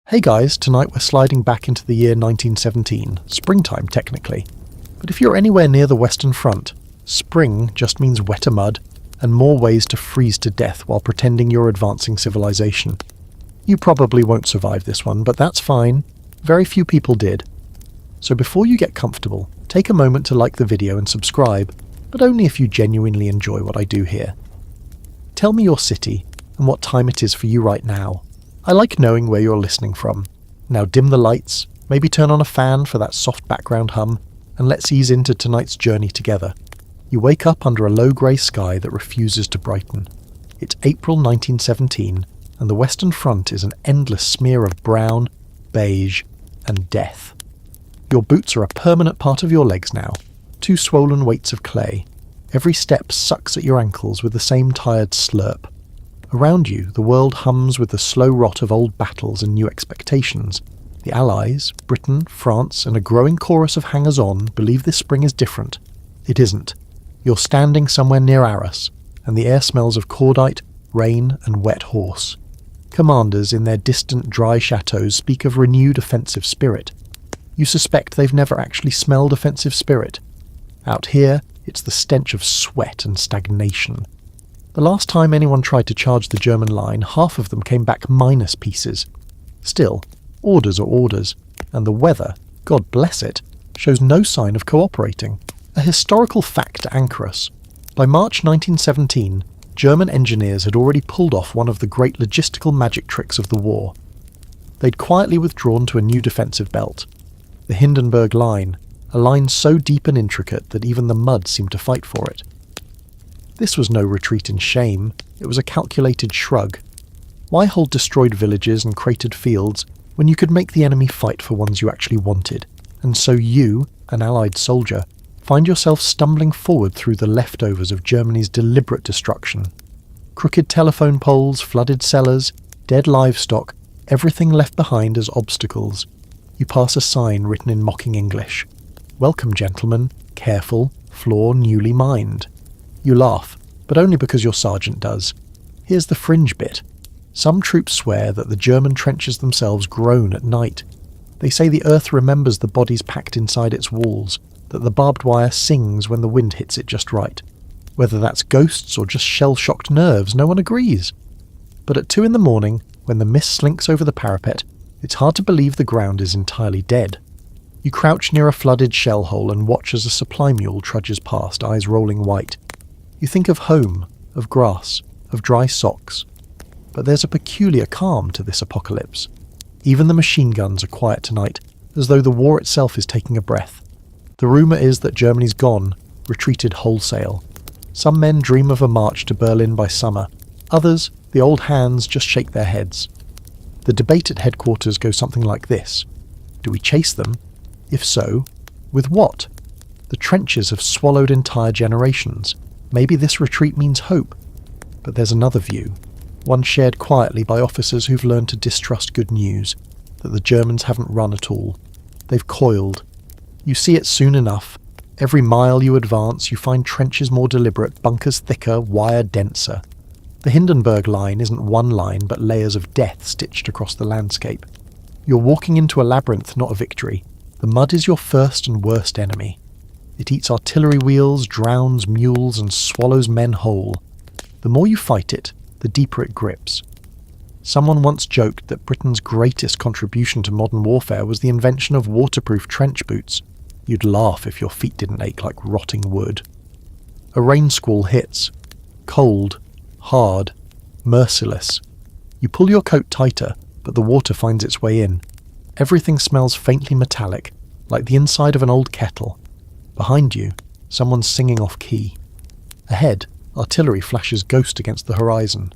Hey guys, tonight we're sliding back into the year 1917, springtime technically. But if you're anywhere near the Western Front, spring just means wetter mud and more ways to freeze to death while pretending you're advancing civilization. You probably won't survive this one, but that's fine. Very few people did. So before you get comfortable, take a moment to like the video and subscribe, but only if you genuinely enjoy what I do here. Tell me your city and what time it is for you right now. I like knowing where you're listening from. Now dim the lights, maybe turn on a fan for that soft background hum, and let's ease into tonight's journey together. You wake up under a low grey sky that refuses to brighten. It's April 1917, and the Western Front is an endless smear of brown, beige, and death. Your boots are a permanent part of your legs now, two swollen weights of clay. Every step sucks at your ankles with the same tired slurp. Around you, the world hums with the slow rot of old battles and new expectations. The Allies, Britain, France, and a growing chorus of hangers-on believe this spring is different. It isn't. You're standing somewhere near Arras, and the air smells of cordite, rain, and wet horse. Commanders in their distant, dry chateaux speak of renewed offensive spirit. You suspect they've never actually smelled offensive spirit. Out here, it's the stench of sweat and stagnation. The last time anyone tried to charge the German line, half of them came back minus pieces. Still, orders are orders, and the weather, God bless it, shows no sign of cooperating. A historical fact to anchor us. By March 1917, German engineers had already pulled off one of the great logistical magic tricks of the war. They'd quietly withdrawn to a new defensive belt. The Hindenburg Line, a line so deep and intricate that even the mud seemed to fight for it. This was no retreat in shame, it was a calculated shrug. Why hold destroyed villages and cratered fields when you could make the enemy fight for ones you actually wanted? And so you, an Allied soldier, find yourself stumbling forward through the leftovers of Germany's deliberate destruction. Crooked telephone poles, flooded cellars, dead livestock, everything left behind as obstacles. You pass a sign written in mocking English. Welcome, gentlemen, careful, floor newly mined. You laugh, but only because your sergeant does. Here's the fringe bit. Some troops swear that the German trenches themselves groan at night. They say the earth remembers the bodies packed inside its walls, that the barbed wire sings when the wind hits it just right. Whether that's ghosts or just shell-shocked nerves, no one agrees. But at 2 a.m, when the mist slinks over the parapet, it's hard to believe the ground is entirely dead. You crouch near a flooded shell hole and watch as a supply mule trudges past, eyes rolling white. You think of home, of grass, of dry socks. But there's a peculiar calm to this apocalypse. Even the machine guns are quiet tonight, as though the war itself is taking a breath. The rumour is that Germany's gone, retreated wholesale. Some men dream of a march to Berlin by summer. Others, the old hands, just shake their heads. The debate at headquarters goes something like this. Do we chase them? If so, with what? The trenches have swallowed entire generations. Maybe this retreat means hope. But there's another view, one shared quietly by officers who've learned to distrust good news, that the Germans haven't run at all. They've coiled. You see it soon enough. Every mile you advance, you find trenches more deliberate, bunkers thicker, wire denser. The Hindenburg Line isn't one line, but layers of death stitched across the landscape. You're walking into a labyrinth, not a victory. The mud is your first and worst enemy. It eats artillery wheels, drowns mules, and swallows men whole. The more you fight it, the deeper it grips. Someone once joked that Britain's greatest contribution to modern warfare was the invention of waterproof trench boots. You'd laugh if your feet didn't ache like rotting wood. A rain squall hits. Cold, hard, merciless. You pull your coat tighter, but the water finds its way in. Everything smells faintly metallic, like the inside of an old kettle. Behind you, someone's singing off-key. Ahead, artillery flashes ghost against the horizon.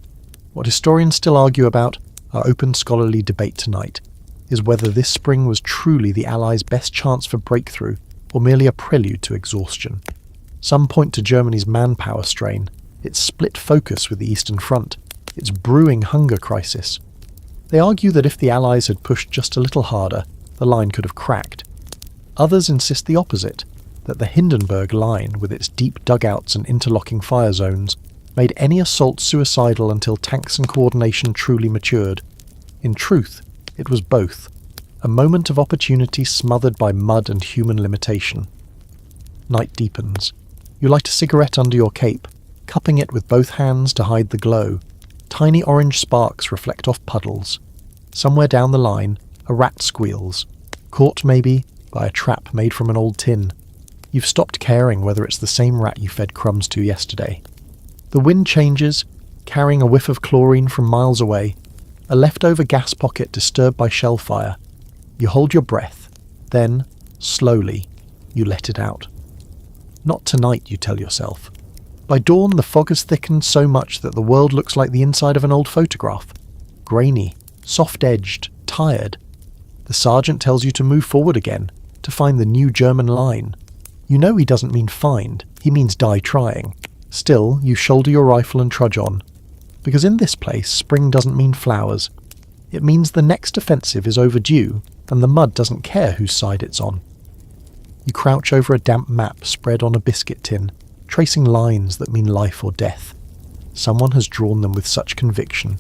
What historians still argue about, our open scholarly debate tonight, is whether this spring was truly the Allies' best chance for breakthrough or merely a prelude to exhaustion. Some point to Germany's manpower strain, its split focus with the Eastern Front, its brewing hunger crisis. They argue that if the Allies had pushed just a little harder, the line could have cracked. Others insist the opposite, that the Hindenburg Line, with its deep dugouts and interlocking fire zones, made any assault suicidal until tanks and coordination truly matured. In truth, It was both. A moment of opportunity smothered by mud and human limitation. Night deepens. You light a cigarette under your cape, cupping it with both hands to hide the glow. Tiny orange sparks reflect off puddles. Somewhere down the line, a rat squeals. Caught, maybe, by a trap made from an old tin. You've stopped caring whether it's the same rat you fed crumbs to yesterday. The wind changes, carrying a whiff of chlorine from miles away. A leftover gas pocket disturbed by shell fire. You hold your breath. Then, slowly, you let it out. Not tonight, you tell yourself. By dawn, the fog has thickened so much that the world looks like the inside of an old photograph. Grainy, soft-edged, tired. The sergeant tells you to move forward again, to find the new German line. You know he doesn't mean find, he means die trying. Still, you shoulder your rifle and trudge on. Because in this place, spring doesn't mean flowers. It means the next offensive is overdue, and the mud doesn't care whose side it's on. You crouch over a damp map spread on a biscuit tin, tracing lines that mean life or death. Someone has drawn them with such conviction.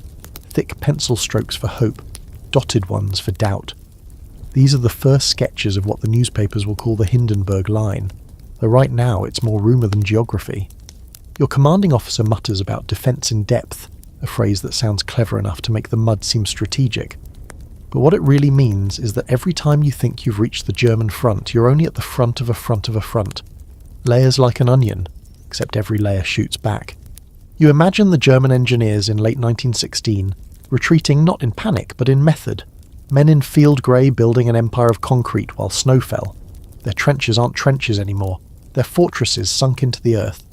Thick pencil strokes for hope, dotted ones for doubt. These are the first sketches of what the newspapers will call the Hindenburg Line, though right now it's more rumour than geography. Your commanding officer mutters about defence in depth, a phrase that sounds clever enough to make the mud seem strategic. But what it really means is that every time you think you've reached the German front, you're only at the front of a front of a front. Layers like an onion, except every layer shoots back. You imagine the German engineers in late 1916, retreating not in panic but in method. Men in field grey building an empire of concrete while snow fell. Their trenches aren't trenches anymore, they're fortresses sunk into the earth.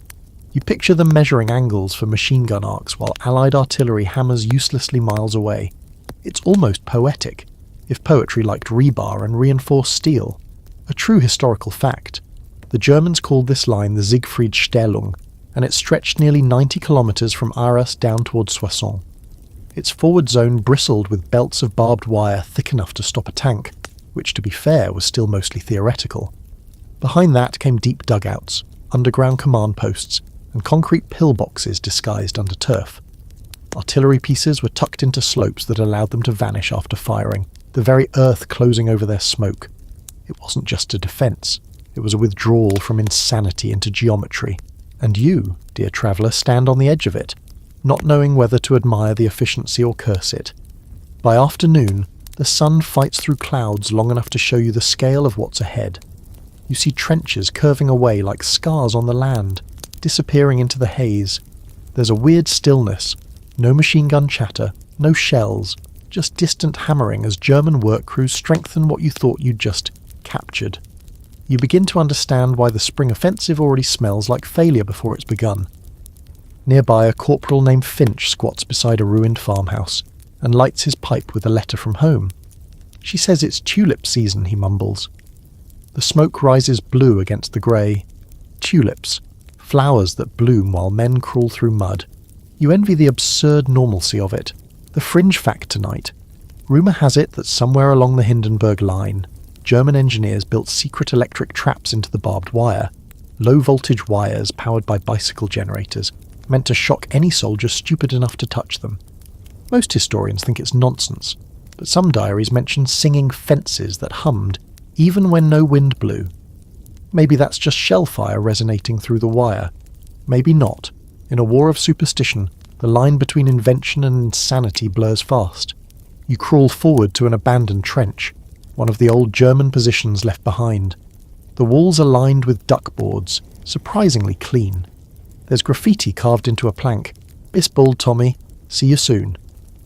You picture them measuring angles for machine gun arcs while Allied artillery hammers uselessly miles away. It's almost poetic, if poetry liked rebar and reinforced steel. A true historical fact. The Germans called this line the Siegfriedstellung, and it stretched nearly 90 kilometres from Arras down towards Soissons. Its forward zone bristled with belts of barbed wire thick enough to stop a tank, which to be fair was still mostly theoretical. Behind that came deep dugouts, underground command posts, and concrete pillboxes disguised under turf. Artillery pieces were tucked into slopes that allowed them to vanish after firing, the very earth closing over their smoke. It wasn't just a defence, it was a withdrawal from insanity into geometry. And you, dear traveller, stand on the edge of it, not knowing whether to admire the efficiency or curse it. By afternoon, the sun fights through clouds long enough to show you the scale of what's ahead. You see trenches curving away like scars on the land, disappearing into the haze. There's a weird stillness. No machine gun chatter, no shells, just distant hammering as German work crews strengthen what you thought you'd just captured. You begin to understand why the spring offensive already smells like failure before it's begun. Nearby, a corporal named Finch squats beside a ruined farmhouse and lights his pipe with a letter from home. She says it's tulip season, he mumbles. The smoke rises blue against the grey. Tulips, flowers that bloom while men crawl through mud. You envy the absurd normalcy of it. The fringe fact tonight. Rumour has it that somewhere along the Hindenburg Line, German engineers built secret electric traps into the barbed wire, low-voltage wires powered by bicycle generators, meant to shock any soldier stupid enough to touch them. Most historians think it's nonsense, but some diaries mention singing fences that hummed even when no wind blew. Maybe that's just shellfire resonating through the wire. Maybe not. In a war of superstition, the line between invention and insanity blurs fast. You crawl forward to an abandoned trench, one of the old German positions left behind. The walls are lined with duckboards, surprisingly clean. There's graffiti carved into a plank. Bisbold, Tommy. See you soon.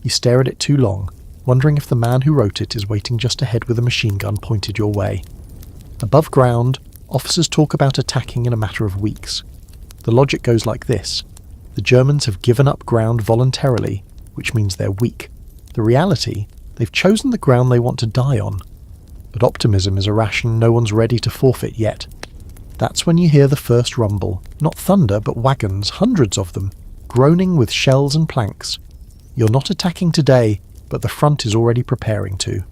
You stare at it too long, wondering if the man who wrote it is waiting just ahead with a machine gun pointed your way. Above ground, officers talk about attacking in a matter of weeks. The logic goes like this. The Germans have given up ground voluntarily, which means they're weak. The reality, they've chosen the ground they want to die on. But optimism is a ration no one's ready to forfeit yet. That's when you hear the first rumble, not thunder but wagons, hundreds of them, groaning with shells and planks. You're not attacking today, but the front is already preparing to.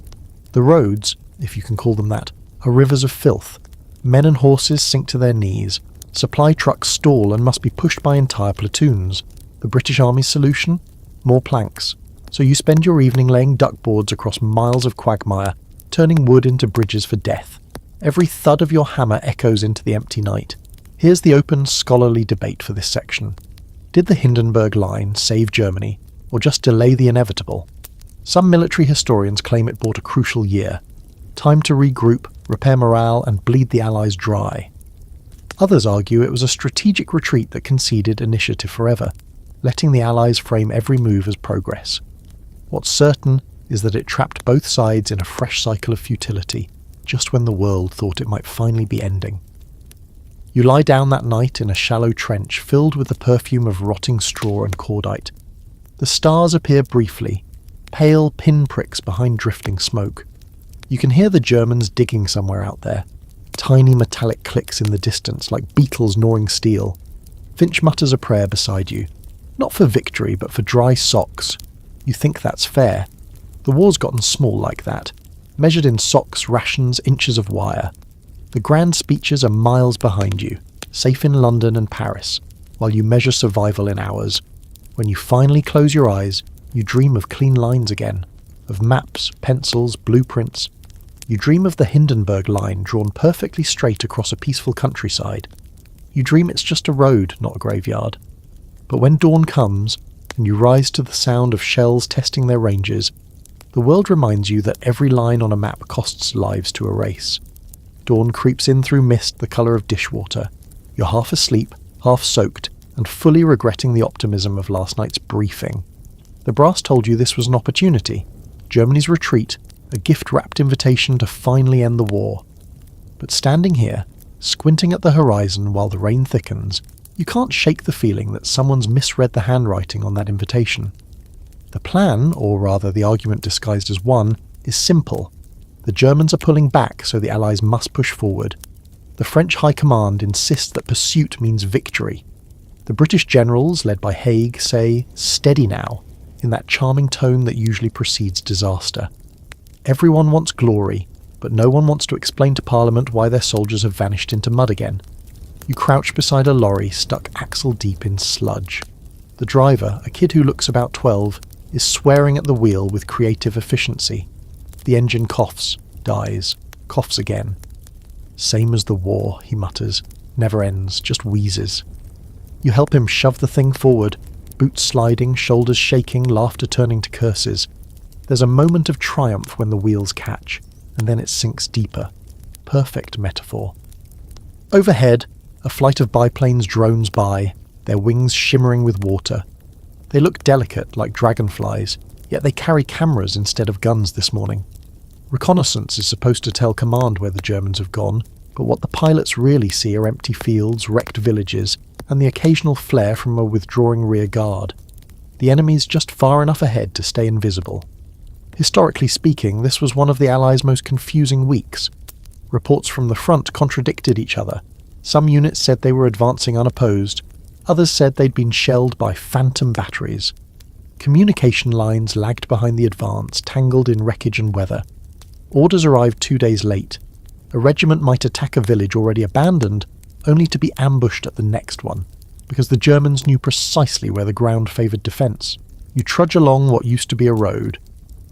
The roads, if you can call them that, are rivers of filth. Men and horses sink to their knees. Supply trucks stall and must be pushed by entire platoons. The British Army's solution? More planks. So you spend your evening laying duckboards across miles of quagmire, turning wood into bridges for death. Every thud of your hammer echoes into the empty night. Here's the open, scholarly debate for this section. Did the Hindenburg Line save Germany, or just delay the inevitable? Some military historians claim it bought a crucial year. Time to regroup, repair morale, and bleed the Allies dry. Others argue it was a strategic retreat that conceded initiative forever, letting the Allies frame every move as progress. What's certain is that it trapped both sides in a fresh cycle of futility, just when the world thought it might finally be ending. You lie down that night in a shallow trench filled with the perfume of rotting straw and cordite. The stars appear briefly, pale pinpricks behind drifting smoke. You can hear the Germans digging somewhere out there, tiny metallic clicks in the distance like beetles gnawing steel. Finch mutters a prayer beside you, not for victory but for dry socks. You think that's fair. The war's gotten small like that, measured in socks, rations, inches of wire. The grand speeches are miles behind you, safe in London and Paris, while you measure survival in hours. When you finally close your eyes, you dream of clean lines again, of maps, pencils, blueprints. You dream of the Hindenburg Line drawn perfectly straight across a peaceful countryside. You dream it's just a road, not a graveyard. But when dawn comes, and you rise to the sound of shells testing their ranges, the world reminds you that every line on a map costs lives to erase. Dawn creeps in through mist the colour of dishwater. You're half asleep, half soaked, and fully regretting the optimism of last night's briefing. The brass told you this was an opportunity, Germany's retreat, a gift-wrapped invitation to finally end the war. But standing here, squinting at the horizon while the rain thickens, you can't shake the feeling that someone's misread the handwriting on that invitation. The plan, or rather the argument disguised as one, is simple. The Germans are pulling back, so the Allies must push forward. The French High Command insists that pursuit means victory. The British generals, led by Haig, say, "Steady now," in that charming tone that usually precedes disaster. Everyone wants glory, but no one wants to explain to Parliament why their soldiers have vanished into mud again. You crouch beside a lorry stuck axle-deep in sludge. The driver, a kid who looks about 12, is swearing at the wheel with creative efficiency. The engine coughs, dies, coughs again. "Same as the war," he mutters. "Never ends, just wheezes." You help him shove the thing forward, boots sliding, shoulders shaking, laughter turning to curses. There's a moment of triumph when the wheels catch, and then it sinks deeper. Perfect metaphor. Overhead, a flight of biplanes drones by, their wings shimmering with water. They look delicate, like dragonflies, yet they carry cameras instead of guns this morning. Reconnaissance is supposed to tell command where the Germans have gone, but what the pilots really see are empty fields, wrecked villages, and the occasional flare from a withdrawing rear guard. The enemy's just far enough ahead to stay invisible. Historically speaking, this was one of the Allies' most confusing weeks. Reports from the front contradicted each other. Some units said they were advancing unopposed, others said they'd been shelled by phantom batteries. Communication lines lagged behind the advance, tangled in wreckage and weather. Orders arrived 2 days late. A regiment might attack a village already abandoned, only to be ambushed at the next one, because the Germans knew precisely where the ground favoured defence. You trudge along what used to be a road.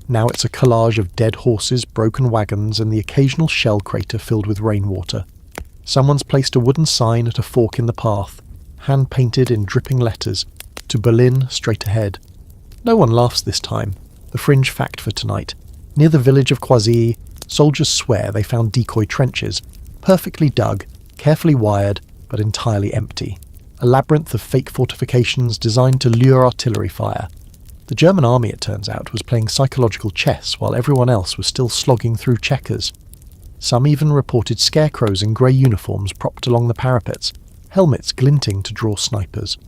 Now it's a collage of dead horses, broken wagons, and the occasional shell crater filled with rainwater. Someone's placed a wooden sign at a fork in the path, hand-painted in dripping letters, "To Berlin, straight ahead." No one laughs this time. The fringe fact for tonight. Near the village of Croisy, soldiers swear they found decoy trenches, perfectly dug, carefully wired, but entirely empty. A labyrinth of fake fortifications designed to lure artillery fire. The German army, it turns out, was playing psychological chess while everyone else was still slogging through checkers. Some even reported scarecrows in grey uniforms propped along the parapets, helmets glinting to draw snipers.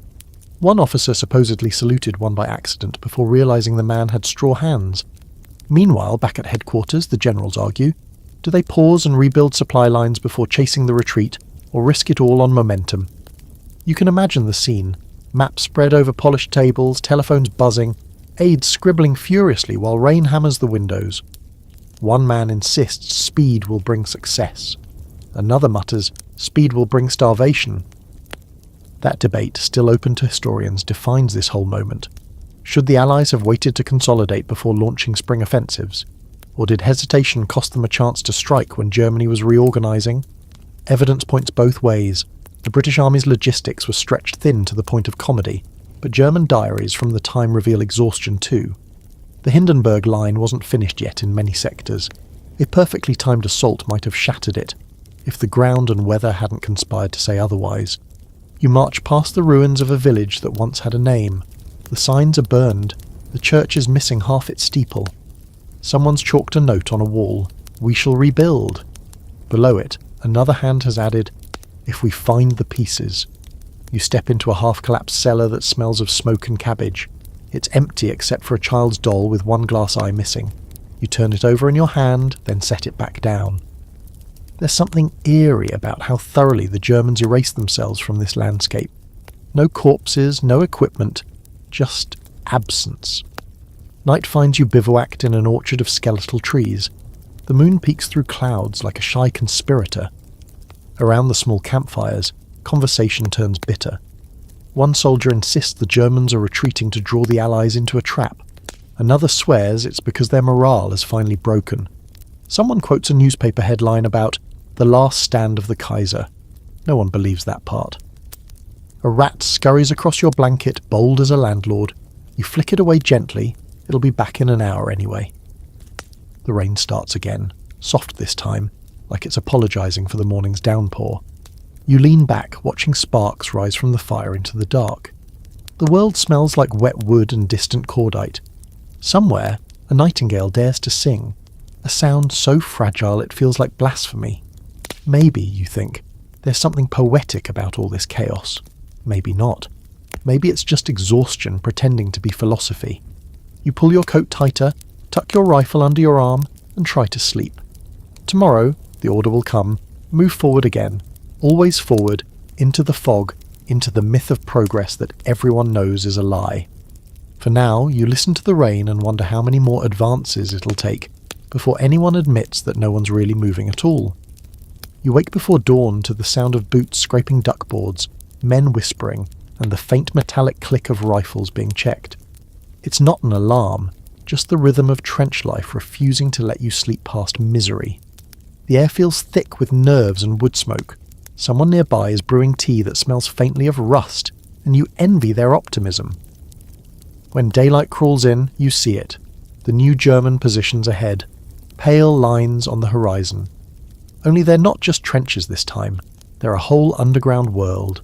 One officer supposedly saluted one by accident before realising the man had straw hands. Meanwhile, back at headquarters, the generals argue, do they pause and rebuild supply lines before chasing the retreat, or risk it all on momentum? You can imagine the scene. Maps spread over polished tables, telephones buzzing, aides scribbling furiously while rain hammers the windows. One man insists speed will bring success. Another mutters, speed will bring starvation. That debate, still open to historians, defines this whole moment. Should the Allies have waited to consolidate before launching spring offensives? Or did hesitation cost them a chance to strike when Germany was reorganising? Evidence points both ways. The British Army's logistics were stretched thin to the point of comedy, but German diaries from the time reveal exhaustion too. The Hindenburg Line wasn't finished yet in many sectors. A perfectly timed assault might have shattered it, if the ground and weather hadn't conspired to say otherwise. You march past the ruins of a village that once had a name. The signs are burned. The church is missing half its steeple. Someone's chalked a note on a wall. "We shall rebuild." Below it, another hand has added, "If we find the pieces." You step into a half-collapsed cellar that smells of smoke and cabbage. It's empty except for a child's doll with one glass eye missing. You turn it over in your hand, then set it back down. There's something eerie about how thoroughly the Germans erased themselves from this landscape. No corpses, no equipment, just absence. Night finds you bivouacked in an orchard of skeletal trees. The moon peeks through clouds like a shy conspirator. Around the small campfires, conversation turns bitter. One soldier insists the Germans are retreating to draw the Allies into a trap. Another swears it's because their morale has finally broken. Someone quotes a newspaper headline about "the last stand of the Kaiser." No one believes that part. A rat scurries across your blanket, bold as a landlord. You flick it away gently. It'll be back in an hour anyway. The rain starts again, soft this time, like it's apologising for the morning's downpour. You lean back, watching sparks rise from the fire into the dark. The world smells like wet wood and distant cordite. Somewhere, a nightingale dares to sing, a sound so fragile it feels like blasphemy. Maybe, you think, there's something poetic about all this chaos. Maybe not. Maybe it's just exhaustion pretending to be philosophy. You pull your coat tighter, tuck your rifle under your arm, and try to sleep. Tomorrow, the order will come, move forward again, always forward, into the fog, into the myth of progress that everyone knows is a lie. For now, you listen to the rain and wonder how many more advances it'll take before anyone admits that no one's really moving at all. You wake before dawn to the sound of boots scraping duckboards, men whispering, and the faint metallic click of rifles being checked. It's not an alarm, just the rhythm of trench life refusing to let you sleep past misery. The air feels thick with nerves and wood smoke. Someone nearby is brewing tea that smells faintly of rust, and you envy their optimism. When daylight crawls in, you see it. The new German positions ahead, pale lines on the horizon. Only they're not just trenches this time, they're a whole underground world.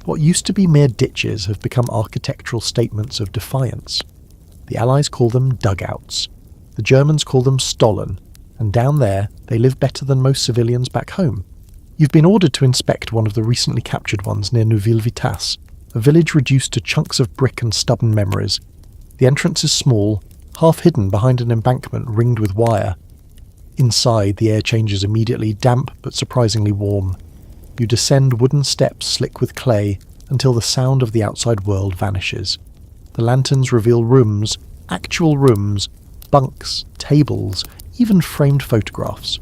What used to be mere ditches have become architectural statements of defiance. The Allies call them dugouts. The Germans call them Stollen, and down there they live better than most civilians back home. You've been ordered to inspect one of the recently captured ones near Neuville-Vitasse, a village reduced to chunks of brick and stubborn memories. The entrance is small, half hidden behind an embankment ringed with wire. Inside, the air changes immediately, damp but surprisingly warm. You descend wooden steps slick with clay until the sound of the outside world vanishes. The lanterns reveal rooms, actual rooms, bunks, tables, even framed photographs.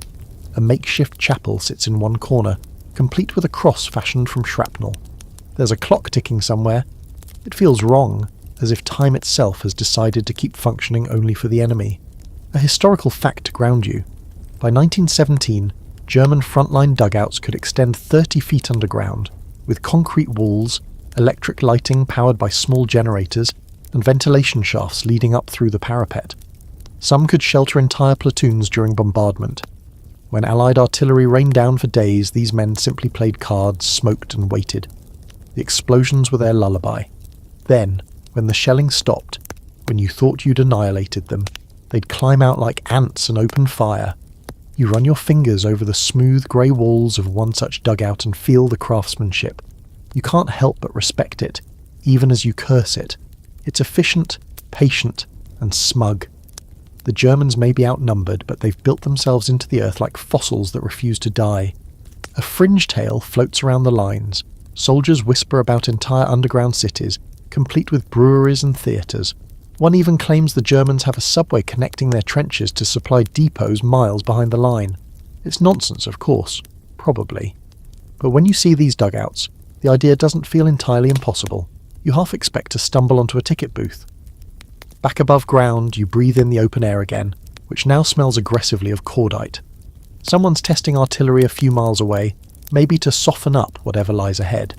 A makeshift chapel sits in one corner, complete with a cross fashioned from shrapnel. There's a clock ticking somewhere. It feels wrong, as if time itself has decided to keep functioning only for the enemy. A historical fact to ground you. By 1917, German frontline dugouts could extend 30 feet underground, with concrete walls, electric lighting powered by small generators, and ventilation shafts leading up through the parapet. Some could shelter entire platoons during bombardment. When Allied artillery rained down for days, these men simply played cards, smoked and waited. The explosions were their lullaby. Then, when the shelling stopped, when you thought you'd annihilated them, they'd climb out like ants and open fire. You run your fingers over the smooth grey walls of one such dugout and feel the craftsmanship. You can't help but respect it, even as you curse it. It's efficient, patient, and smug. The Germans may be outnumbered, but they've built themselves into the earth like fossils that refuse to die. A fringe tale floats around the lines. Soldiers whisper about entire underground cities, complete with breweries and theatres. One even claims the Germans have a subway connecting their trenches to supply depots miles behind the line. It's nonsense, of course. Probably. But when you see these dugouts, the idea doesn't feel entirely impossible. You half expect to stumble onto a ticket booth. Back above ground, you breathe in the open air again, which now smells aggressively of cordite. Someone's testing artillery a few miles away, maybe to soften up whatever lies ahead.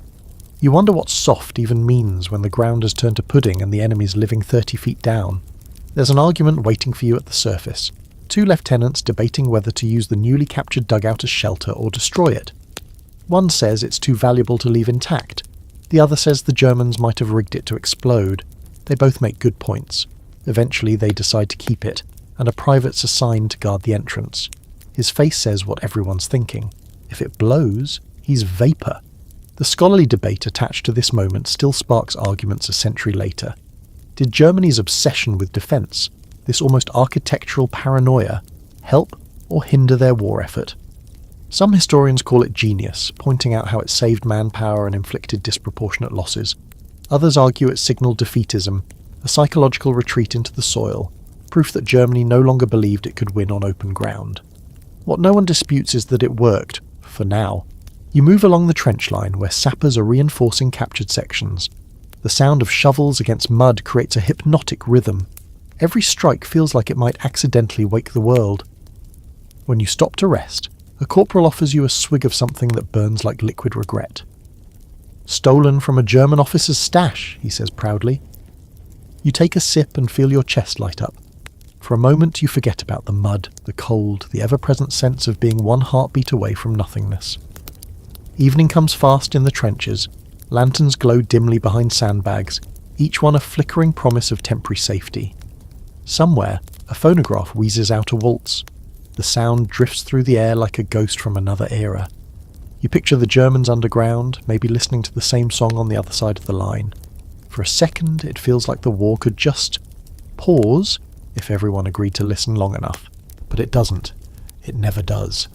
You wonder what soft even means when the ground has turned to pudding and the enemy's living 30 feet down. There's an argument waiting for you at the surface. 2 lieutenants debating whether to use the newly captured dugout as shelter or destroy it. One says it's too valuable to leave intact. The other says the Germans might have rigged it to explode. They both make good points. Eventually they decide to keep it, and a private's assigned to guard the entrance. His face says what everyone's thinking. If it blows, he's vapour. The scholarly debate attached to this moment still sparks arguments a century later. Did Germany's obsession with defence, this almost architectural paranoia, help or hinder their war effort? Some historians call it genius, pointing out how it saved manpower and inflicted disproportionate losses. Others argue it signalled defeatism, a psychological retreat into the soil, proof that Germany no longer believed it could win on open ground. What no one disputes is that it worked, for now. You move along the trench line where sappers are reinforcing captured sections. The sound of shovels against mud creates a hypnotic rhythm. Every strike feels like it might accidentally wake the world. When you stop to rest, a corporal offers you a swig of something that burns like liquid regret. "Stolen from a German officer's stash," he says proudly. You take a sip and feel your chest light up. For a moment you forget about the mud, the cold, the ever-present sense of being one heartbeat away from nothingness. Evening comes fast in the trenches. Lanterns glow dimly behind sandbags, each one a flickering promise of temporary safety. Somewhere, a phonograph wheezes out a waltz. The sound drifts through the air like a ghost from another era. You picture the Germans underground, maybe listening to the same song on the other side of the line. For a second, it feels like the war could just pause if everyone agreed to listen long enough. But it doesn't. It never does.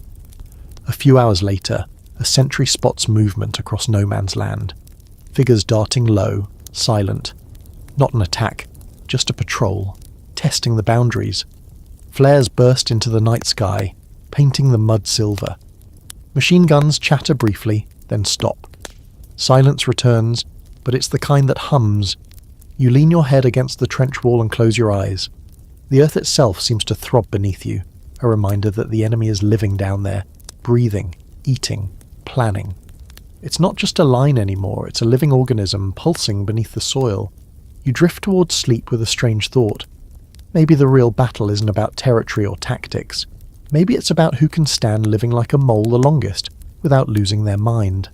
A few hours later, a sentry spots movement across no man's land. Figures darting low, silent. Not an attack, just a patrol, testing the boundaries. Flares burst into the night sky, painting the mud silver. Machine guns chatter briefly, then stop. Silence returns, but it's the kind that hums. You lean your head against the trench wall and close your eyes. The earth itself seems to throb beneath you, a reminder that the enemy is living down there, breathing, eating, planning. It's not just a line anymore, it's a living organism pulsing beneath the soil. You drift towards sleep with a strange thought. Maybe the real battle isn't about territory or tactics. Maybe it's about who can stand living like a mole the longest, without losing their mind.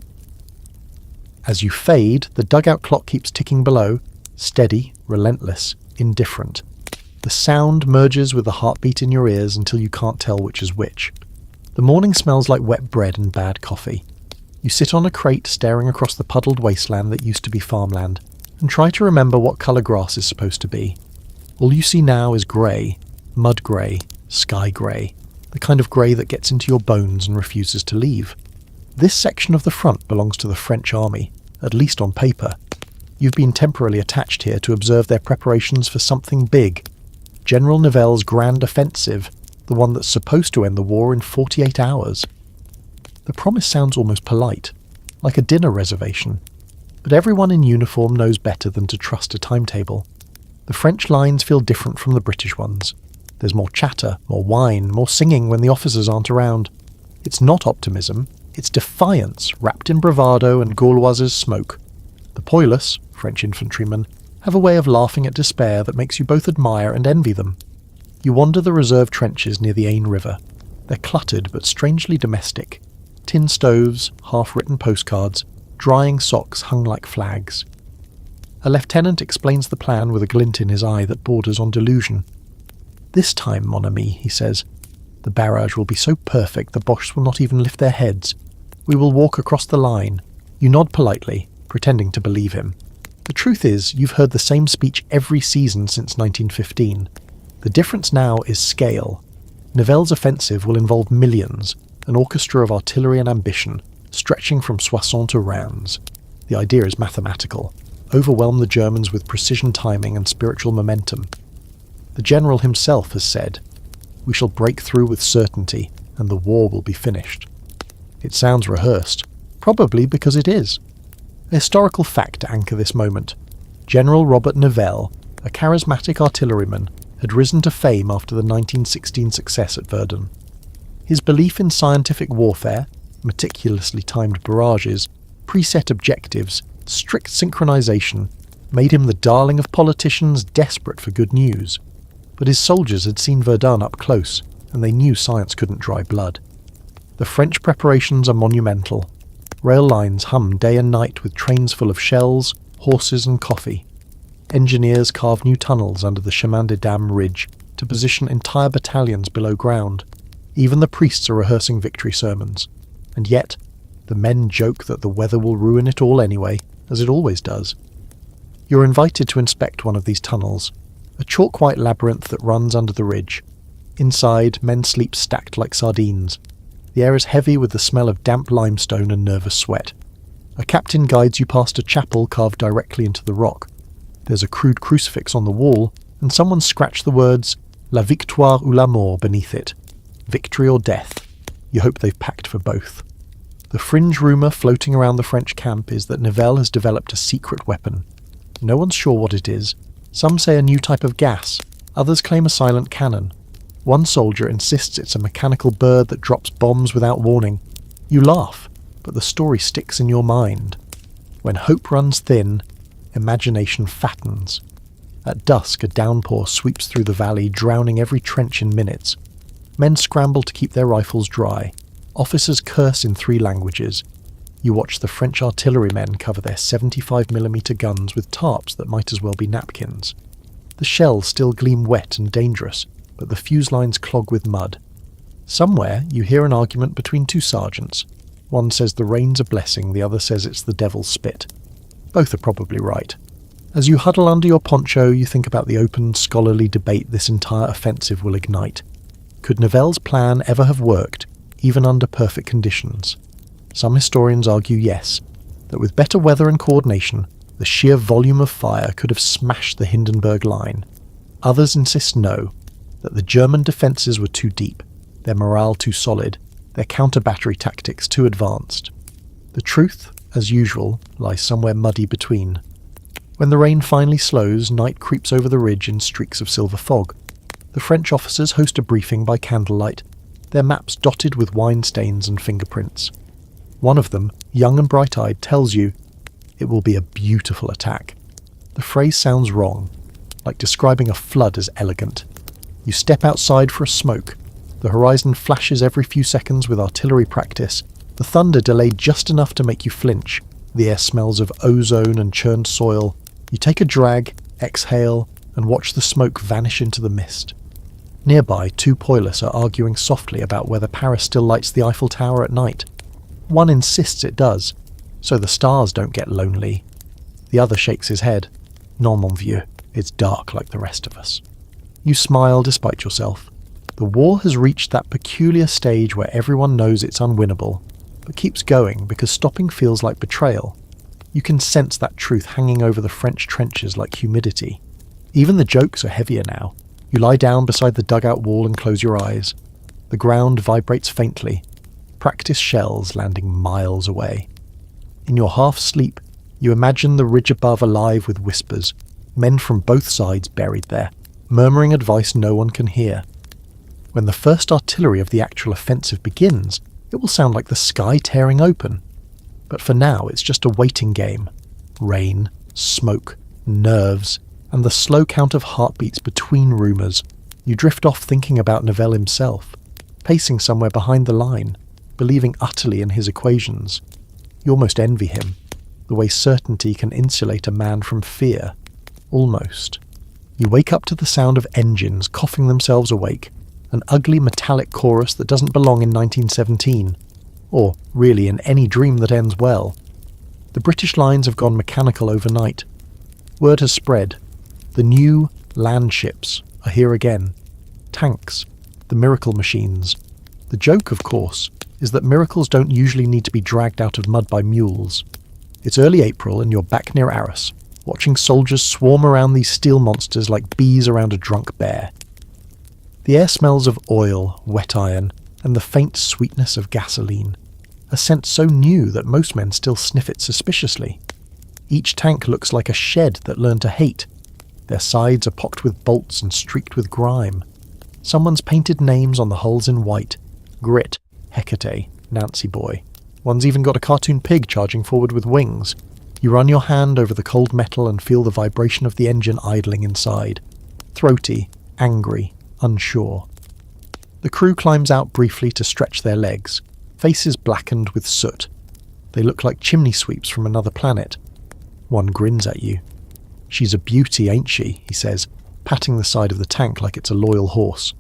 As you fade, the dugout clock keeps ticking below, steady, relentless, indifferent. The sound merges with the heartbeat in your ears until you can't tell which is which. The morning smells like wet bread and bad coffee. You sit on a crate staring across the puddled wasteland that used to be farmland, and try to remember what colour grass is supposed to be. All you see now is grey, mud grey, sky grey, the kind of grey that gets into your bones and refuses to leave. This section of the front belongs to the French army, at least on paper. You've been temporarily attached here to observe their preparations for something big. General Nivelle's grand offensive, the one that's supposed to end the war in 48 hours. The promise sounds almost polite, like a dinner reservation. But everyone in uniform knows better than to trust a timetable. The French lines feel different from the British ones. There's more chatter, more wine, more singing when the officers aren't around. It's not optimism, it's defiance wrapped in bravado and Gauloise's smoke. The poilus, French infantrymen, have a way of laughing at despair that makes you both admire and envy them. You wander the reserve trenches near the Aisne River. They're cluttered but strangely domestic. Tin stoves, half-written postcards, drying socks hung like flags. A lieutenant explains the plan with a glint in his eye that borders on delusion. "This time, mon ami," he says, "the barrage will be so perfect the Boches will not even lift their heads. We will walk across the line." You nod politely, pretending to believe him. The truth is, you've heard the same speech every season since 1915. The difference now is scale. Nivelle's offensive will involve millions, an orchestra of artillery and ambition, stretching from Soissons to Reims. The idea is mathematical. Overwhelm the Germans with precision timing and spiritual momentum. The general himself has said, "We shall break through with certainty, and the war will be finished." It sounds rehearsed, probably because it is. A historical fact to anchor this moment. General Robert Nivelle, a charismatic artilleryman, had risen to fame after the 1916 success at Verdun. His belief in scientific warfare, meticulously timed barrages, preset objectives, strict synchronization, made him the darling of politicians desperate for good news. But his soldiers had seen Verdun up close, and they knew science couldn't dry blood. The French preparations are monumental. Rail lines hum day and night with trains full of shells, horses and coffee. Engineers carve new tunnels under the Chemin des Dames ridge to position entire battalions below ground. Even the priests are rehearsing victory sermons. And yet, the men joke that the weather will ruin it all anyway, as it always does. You're invited to inspect one of these tunnels, a chalk-white labyrinth that runs under the ridge. Inside, men sleep stacked like sardines. The air is heavy with the smell of damp limestone and nervous sweat. A captain guides you past a chapel carved directly into the rock. There's a crude crucifix on the wall, and someone scratched the words La victoire ou la mort beneath it. Victory or death. You hope they've packed for both. The fringe rumour floating around the French camp is that Nivelle has developed a secret weapon. No one's sure what it is. Some say a new type of gas. Others claim a silent cannon. One soldier insists it's a mechanical bird that drops bombs without warning. You laugh, but the story sticks in your mind. When hope runs thin, imagination fattens. At dusk, a downpour sweeps through the valley, drowning every trench in minutes. Men scramble to keep their rifles dry. Officers curse in 3 languages. You watch the French artillerymen cover their 75mm guns with tarps that might as well be napkins. The shells still gleam wet and dangerous, but the fuse lines clog with mud. Somewhere you hear an argument between 2 sergeants. One says the rain's a blessing, the other says it's the devil's spit. Both are probably right. As you huddle under your poncho, you think about the open, scholarly debate this entire offensive will ignite. Could Nivelle's plan ever have worked, even under perfect conditions? Some historians argue yes, that with better weather and coordination, the sheer volume of fire could have smashed the Hindenburg line. Others insist no, that the German defences were too deep, their morale too solid, their counter-battery tactics too advanced. The truth, as usual, lies somewhere muddy between. When the rain finally slows, night creeps over the ridge in streaks of silver fog. The French officers host a briefing by candlelight, their maps dotted with wine stains and fingerprints. One of them, young and bright-eyed, tells you, "It will be a beautiful attack." The phrase sounds wrong, like describing a flood as elegant. You step outside for a smoke. The horizon flashes every few seconds with artillery practice, the thunder delayed just enough to make you flinch. The air smells of ozone and churned soil. You take a drag, exhale, and watch the smoke vanish into the mist. Nearby, 2 poilus are arguing softly about whether Paris still lights the Eiffel Tower at night. One insists it does, so the stars don't get lonely. The other shakes his head. Non, mon vieux, it's dark like the rest of us. You smile despite yourself. The war has reached that peculiar stage where everyone knows it's unwinnable, but keeps going because stopping feels like betrayal. You can sense that truth hanging over the French trenches like humidity. Even the jokes are heavier now. You lie down beside the dugout wall and close your eyes. The ground vibrates faintly. Practice shells landing miles away. In your half-sleep, you imagine the ridge above alive with whispers, men from both sides buried there, murmuring advice no one can hear. When the first artillery of the actual offensive begins, it will sound like the sky tearing open. But for now, it's just a waiting game. Rain, smoke, nerves, and the slow count of heartbeats between rumours. You drift off thinking about Nivelle himself, pacing somewhere behind the line, believing utterly in his equations. You almost envy him, the way certainty can insulate a man from fear. Almost. You wake up to the sound of engines coughing themselves awake, an ugly metallic chorus that doesn't belong in 1917, or really in any dream that ends well. The British lines have gone mechanical overnight. Word has spread. The new land ships are here again. Tanks, the miracle machines. The joke, of course, is that miracles don't usually need to be dragged out of mud by mules. It's early April and you're back near Arras, watching soldiers swarm around these steel monsters like bees around a drunk bear. The air smells of oil, wet iron, and the faint sweetness of gasoline, a scent so new that most men still sniff it suspiciously. Each tank looks like a shed that learned to hate. Their sides are pocked with bolts and streaked with grime. Someone's painted names on the hulls in white. Grit, Hecate, Nancy Boy. One's even got a cartoon pig charging forward with wings. You run your hand over the cold metal and feel the vibration of the engine idling inside. Throaty, angry, unsure. The crew climbs out briefly to stretch their legs, faces blackened with soot. They look like chimney sweeps from another planet. One grins at you. "She's a beauty, ain't she?" he says, patting the side of the tank like it's a loyal horse.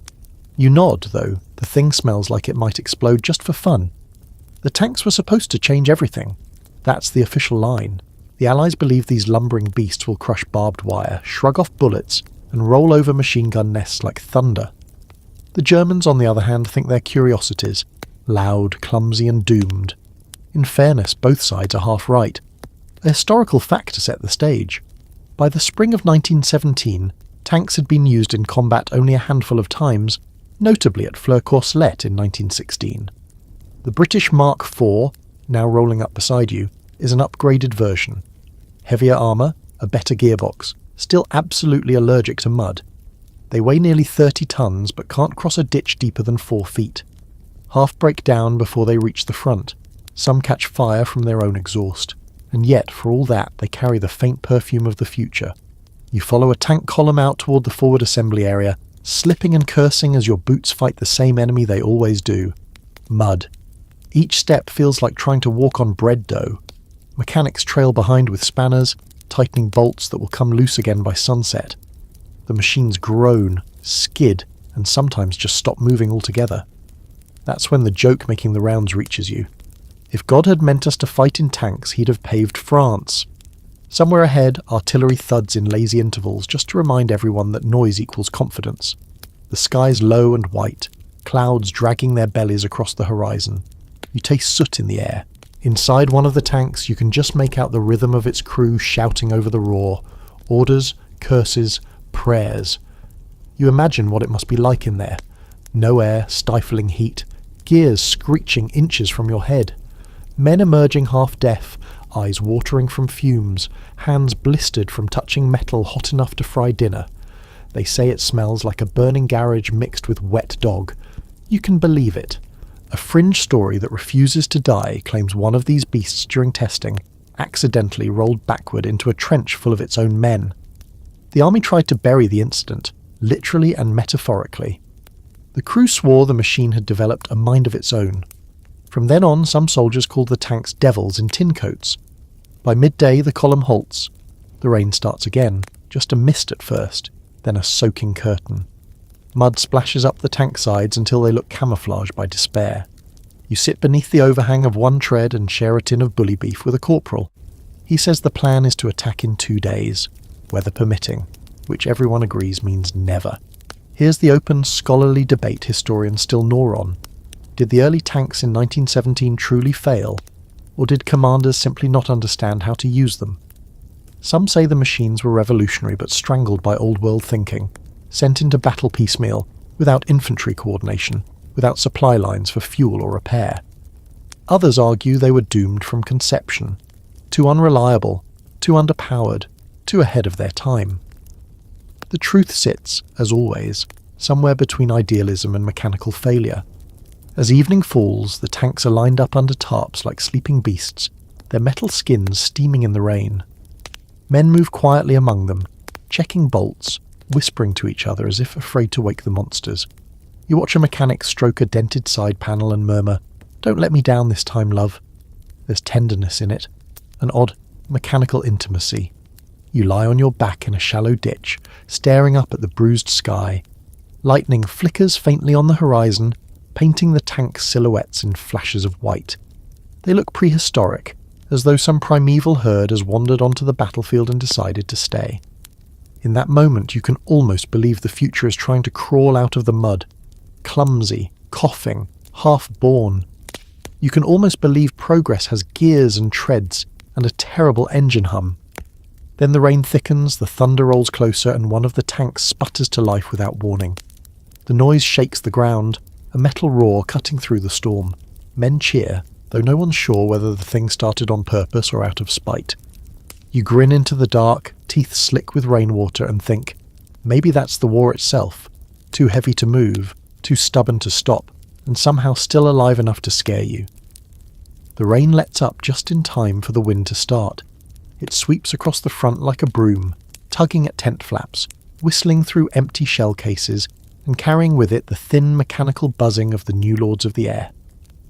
You nod, though. The thing smells like it might explode just for fun. The tanks were supposed to change everything. That's the official line. The Allies believe these lumbering beasts will crush barbed wire, shrug off bullets, and roll over machine gun nests like thunder. The Germans, on the other hand, think they're curiosities, loud, clumsy, and doomed. In fairness, both sides are half right. A historical fact to set the stage. By the spring of 1917, tanks had been used in combat only a handful of times, notably at Fleur-Courcelette in 1916. The British Mark IV, now rolling up beside you, is an upgraded version. Heavier armour, a better gearbox, still absolutely allergic to mud. They weigh nearly 30 tons but can't cross a ditch deeper than 4 feet. Half break down before they reach the front. Some catch fire from their own exhaust. And yet, for all that, they carry the faint perfume of the future. You follow a tank column out toward the forward assembly area, slipping and cursing as your boots fight the same enemy they always do. Mud. Each step feels like trying to walk on bread dough. Mechanics trail behind with spanners, tightening bolts that will come loose again by sunset. The machines groan, skid, and sometimes just stop moving altogether. That's when the joke making the rounds reaches you. If God had meant us to fight in tanks, he'd have paved France. Somewhere ahead, artillery thuds in lazy intervals just to remind everyone that noise equals confidence. The sky's low and white, clouds dragging their bellies across the horizon. You taste soot in the air. Inside one of the tanks, you can just make out the rhythm of its crew shouting over the roar. Orders, curses, prayers. You imagine what it must be like in there. No air, stifling heat, gears screeching inches from your head. Men emerging half deaf, eyes watering from fumes, hands blistered from touching metal hot enough to fry dinner. They say it smells like a burning garage mixed with wet dog. You can believe it. A fringe story that refuses to die claims one of these beasts during testing accidentally rolled backward into a trench full of its own men. The army tried to bury the incident, literally and metaphorically. The crew swore the machine had developed a mind of its own. From then on, some soldiers called the tanks devils in tin coats. By midday, the column halts. The rain starts again, just a mist at first, then a soaking curtain. Mud splashes up the tank sides until they look camouflaged by despair. You sit beneath the overhang of one tread and share a tin of bully beef with a corporal. He says the plan is to attack in 2 days, weather permitting, which everyone agrees means never. Here's the open, scholarly debate historians still gnaw on. Did the early tanks in 1917 truly fail, or did commanders simply not understand how to use them? Some say the machines were revolutionary but strangled by old-world thinking, sent into battle piecemeal, without infantry coordination, without supply lines for fuel or repair. Others argue they were doomed from conception, too unreliable, too underpowered, too ahead of their time. The truth sits, as always, somewhere between idealism and mechanical failure. As evening falls, the tanks are lined up under tarps like sleeping beasts, their metal skins steaming in the rain. Men move quietly among them, checking bolts, whispering to each other as if afraid to wake the monsters. You watch a mechanic stroke a dented side panel and murmur, "Don't let me down this time, love." There's tenderness in it, an odd, mechanical intimacy. You lie on your back in a shallow ditch, staring up at the bruised sky. Lightning flickers faintly on the horizon, painting the tank's silhouettes in flashes of white. They look prehistoric, as though some primeval herd has wandered onto the battlefield and decided to stay. In that moment, you can almost believe the future is trying to crawl out of the mud, clumsy, coughing, half-born. You can almost believe progress has gears and treads and a terrible engine hum. Then the rain thickens, the thunder rolls closer, and one of the tanks sputters to life without warning. The noise shakes the ground, a metal roar cutting through the storm. Men cheer, though no one's sure whether the thing started on purpose or out of spite. You grin into the dark, teeth slick with rainwater, and think, maybe that's the war itself, too heavy to move, too stubborn to stop, and somehow still alive enough to scare you. The rain lets up just in time for the wind to start. It sweeps across the front like a broom, tugging at tent flaps, whistling through empty shell cases, and carrying with it the thin mechanical buzzing of the new lords of the air.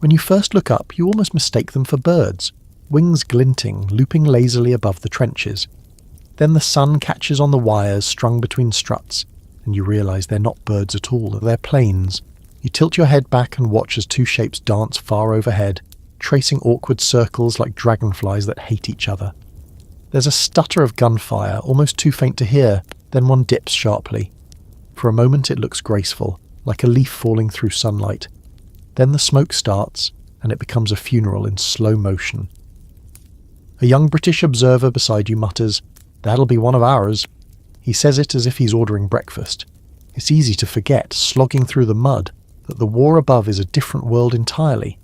When you first look up, you almost mistake them for birds, wings glinting, looping lazily above the trenches. Then the sun catches on the wires strung between struts, and you realise they're not birds at all, they're planes. You tilt your head back and watch as two shapes dance far overhead, tracing awkward circles like dragonflies that hate each other. There's a stutter of gunfire, almost too faint to hear, then one dips sharply. For a moment it looks graceful, like a leaf falling through sunlight. Then the smoke starts, and it becomes a funeral in slow motion. A young British observer beside you mutters, "That'll be one of ours." He says it as if he's ordering breakfast. It's easy to forget, slogging through the mud, that the war above is a different world entirely.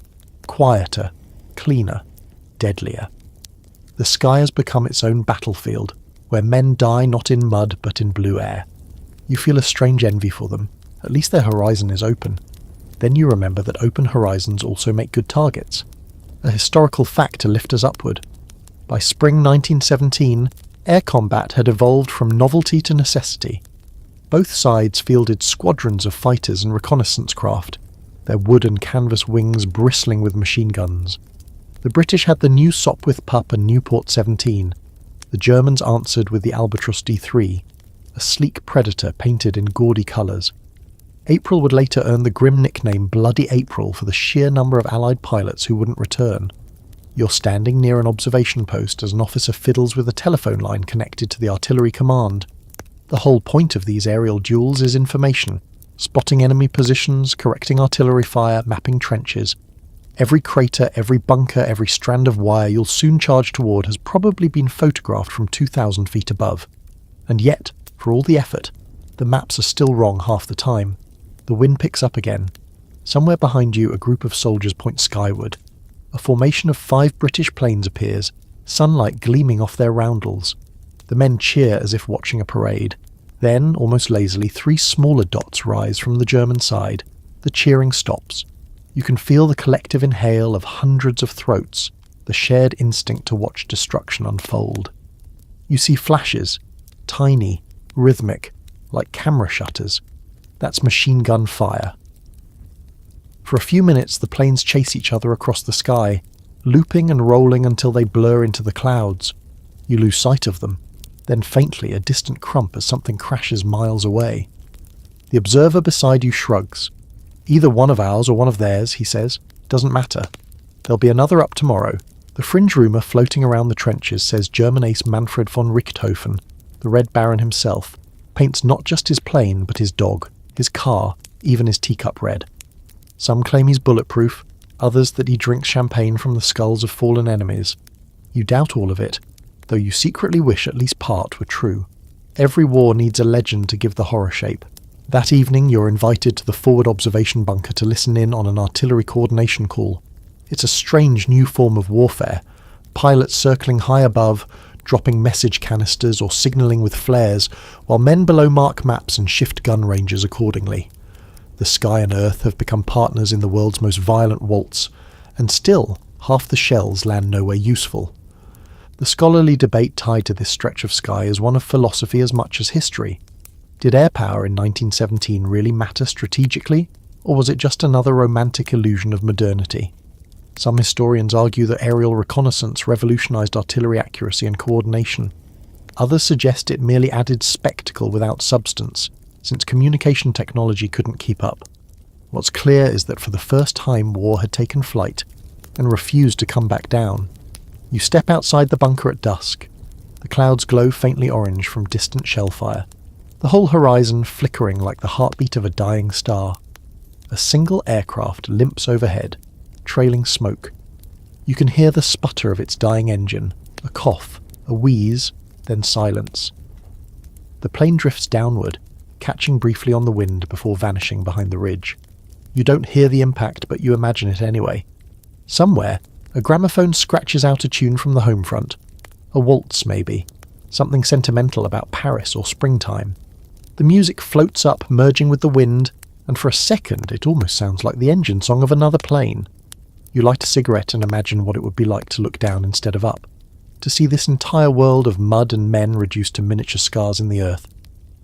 Quieter, cleaner, deadlier. The sky has become its own battlefield, where men die not in mud but in blue air. You feel a strange envy for them. At least their horizon is open. Then you remember that open horizons also make good targets. A historical fact to lift us upward. By spring 1917, air combat had evolved from novelty to necessity. Both sides fielded squadrons of fighters and reconnaissance craft, their wood and canvas wings bristling with machine guns. The British had the new Sopwith Pup and Nieuport 17. The Germans answered with the Albatros D3, a sleek predator painted in gaudy colours. April would later earn the grim nickname Bloody April for the sheer number of Allied pilots who wouldn't return. You're standing near an observation post as an officer fiddles with a telephone line connected to the artillery command. The whole point of these aerial duels is information, spotting enemy positions, correcting artillery fire, mapping trenches. Every crater, every bunker, every strand of wire you'll soon charge toward has probably been photographed from 2,000 feet above. And yet, for all the effort, the maps are still wrong half the time. The wind picks up again. Somewhere behind you, a group of soldiers point skyward. A formation of 5 British planes appears, sunlight gleaming off their roundels. The men cheer as if watching a parade. Then, almost lazily, 3 smaller dots rise from the German side. The cheering stops. You can feel the collective inhale of hundreds of throats, the shared instinct to watch destruction unfold. You see flashes, tiny, rhythmic, like camera shutters. That's machine gun fire. For a few minutes the planes chase each other across the sky, looping and rolling until they blur into the clouds. You lose sight of them. Then faintly a distant crump as something crashes miles away. The observer beside you shrugs. "Either one of ours or one of theirs," he says. "Doesn't matter. There'll be another up tomorrow." The fringe rumour floating around the trenches says German ace Manfred von Richthofen, the Red Baron himself, paints not just his plane but his dog, his car, even his teacup red. Some claim he's bulletproof, others that he drinks champagne from the skulls of fallen enemies. You doubt all of it, though you secretly wish at least part were true. Every war needs a legend to give the horror shape. That evening you're invited to the forward observation bunker to listen in on an artillery coordination call. It's a strange new form of warfare, pilots circling high above, dropping message canisters or signalling with flares, while men below mark maps and shift gun ranges accordingly. The sky and earth have become partners in the world's most violent waltz, and still half the shells land nowhere useful. The scholarly debate tied to this stretch of sky is one of philosophy as much as history. Did air power in 1917 really matter strategically, or was it just another romantic illusion of modernity? Some historians argue that aerial reconnaissance revolutionized artillery accuracy and coordination. Others suggest it merely added spectacle without substance, since communication technology couldn't keep up. What's clear is that for the first time war had taken flight and refused to come back down. You step outside the bunker at dusk. The clouds glow faintly orange from distant shellfire, the whole horizon flickering like the heartbeat of a dying star. A single aircraft limps overhead, trailing smoke. You can hear the sputter of its dying engine, a cough, a wheeze, then silence. The plane drifts downward, catching briefly on the wind before vanishing behind the ridge. You don't hear the impact, but you imagine it anyway. Somewhere, a gramophone scratches out a tune from the home front. A waltz, maybe. something sentimental about Paris or springtime. The music floats up, merging with the wind, and for a second it almost sounds like the engine song of another plane. You light a cigarette and imagine what it would be like to look down instead of up, to see this entire world of mud and men reduced to miniature scars in the earth.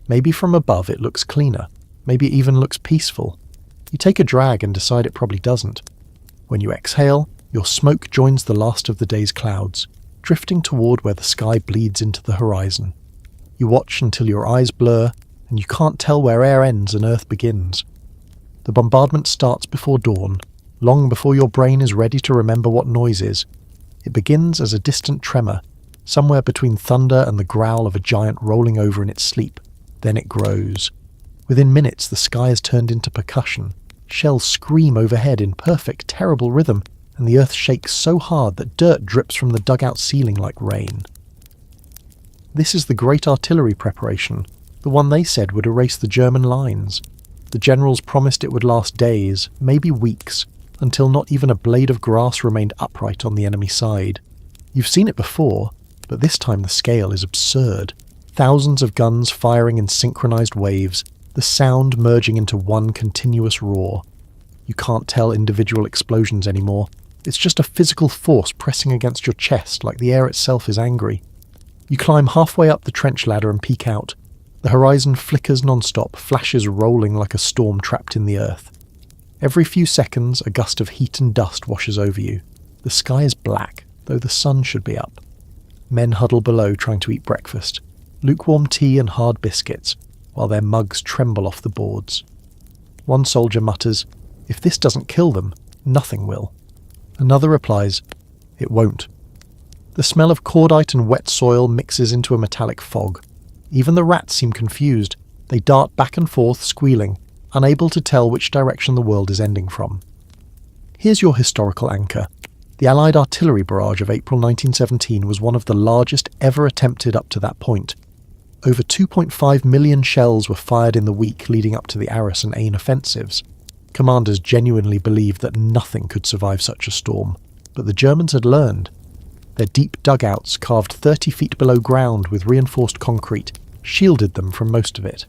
Maybe from above it looks cleaner, maybe it even looks peaceful. You take a drag and decide it probably doesn't. When you exhale, your smoke joins the last of the day's clouds, drifting toward where the sky bleeds into the horizon. You watch until your eyes blur, and you can't tell where air ends and earth begins. The bombardment starts before dawn, long before your brain is ready to remember what noise is. It begins as a distant tremor, somewhere between thunder and the growl of a giant rolling over in its sleep. Then it grows. Within minutes, the sky is turned into percussion. Shells scream overhead in perfect, terrible rhythm, and the earth shakes so hard that dirt drips from the dugout ceiling like rain. This is the great artillery preparation, the one they said would erase the German lines. The generals promised it would last days, maybe weeks, until not even a blade of grass remained upright on the enemy side. You've seen it before, but this time the scale is absurd. Thousands of guns firing in synchronized waves, the sound merging into one continuous roar. You can't tell individual explosions anymore. It's just a physical force pressing against your chest like the air itself is angry. You climb halfway up the trench ladder and peek out. The horizon flickers non-stop, flashes rolling like a storm trapped in the earth. Every few seconds, a gust of heat and dust washes over you. The sky is black, though the sun should be up. Men huddle below trying to eat breakfast, lukewarm tea and hard biscuits, while their mugs tremble off the boards. One soldier mutters, "If this doesn't kill them, nothing will." Another replies, "It won't." The smell of cordite and wet soil mixes into a metallic fog. Even the rats seem confused. They dart back and forth, squealing, unable to tell which direction the world is ending from. Here's your historical anchor. The Allied artillery barrage of April 1917 was one of the largest ever attempted up to that point. Over 2.5 million shells were fired in the week leading up to the Arras and Aisne offensives. Commanders genuinely believed that nothing could survive such a storm, but the Germans had learned. Their deep dugouts, carved 30 feet below ground with reinforced concrete, shielded them from most of it.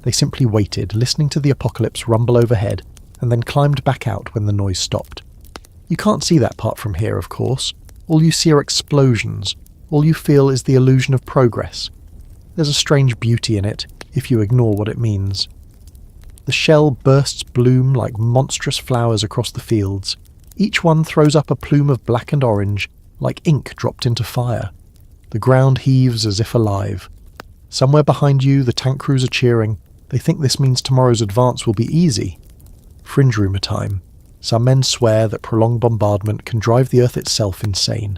They simply waited, listening to the apocalypse rumble overhead, and then climbed back out when the noise stopped. You can't see that part from here, of course. All you see are explosions. All you feel is the illusion of progress. There's a strange beauty in it, if you ignore what it means. The shell bursts bloom like monstrous flowers across the fields. Each one throws up a plume of black and orange, like ink dropped into fire. The ground heaves as if alive. Somewhere behind you, the tank crews are cheering. They think this means tomorrow's advance will be easy. Fringe rumour time. Some men swear that prolonged bombardment can drive the earth itself insane.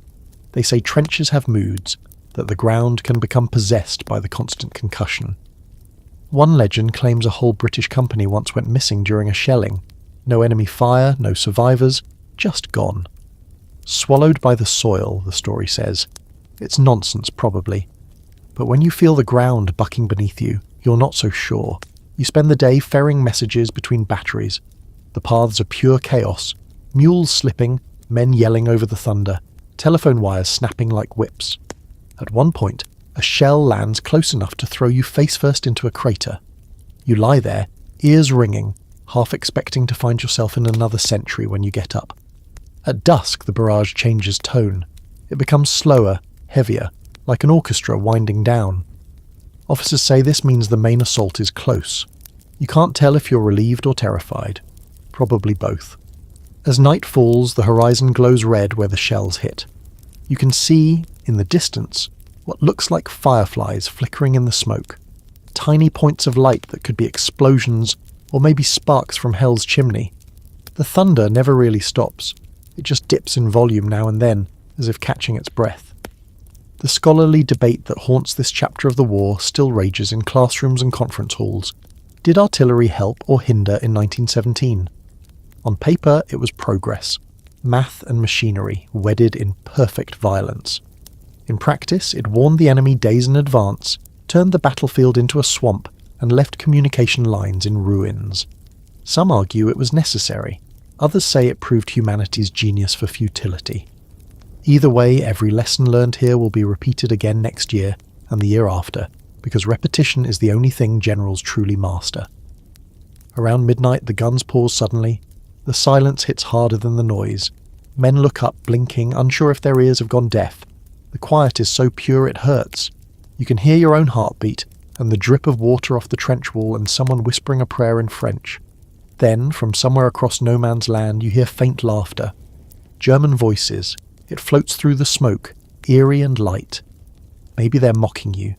They say trenches have moods, that the ground can become possessed by the constant concussion. One legend claims a whole British company once went missing during a shelling. No enemy fire, no survivors, just gone. Swallowed by the soil, the story says. It's nonsense, probably. But when you feel the ground bucking beneath you, you're not so sure. You spend the day ferrying messages between batteries. The paths are pure chaos. Mules slipping, men yelling over the thunder, telephone wires snapping like whips. At one point, a shell lands close enough to throw you face first into a crater. You lie there, ears ringing, half expecting to find yourself in another century when you get up. At dusk, the barrage changes tone. It becomes slower, heavier, like an orchestra winding down. Officers say this means the main assault is close. You can't tell if you're relieved or terrified. Probably both. As night falls, the horizon glows red where the shells hit. You can see, in the distance, what looks like fireflies flickering in the smoke. Tiny points of light that could be explosions or maybe sparks from hell's chimney. The thunder never really stops. It just dips in volume now and then, as if catching its breath. The scholarly debate that haunts this chapter of the war still rages in classrooms and conference halls. Did artillery help or hinder in 1917? On paper, it was progress. Math and machinery wedded in perfect violence. In practice, it warned the enemy days in advance, turned the battlefield into a swamp, and left communication lines in ruins. Some argue it was necessary. Others say it proved humanity's genius for futility. Either way, every lesson learned here will be repeated again next year, and the year after, because repetition is the only thing generals truly master. Around midnight, the guns pause suddenly. The silence hits harder than the noise. Men look up, blinking, unsure if their ears have gone deaf. The quiet is so pure it hurts. You can hear your own heartbeat, and the drip of water off the trench wall and someone whispering a prayer in French. Then, from somewhere across no man's land, you hear faint laughter. German voices. It floats through the smoke, eerie and light. Maybe they're mocking you.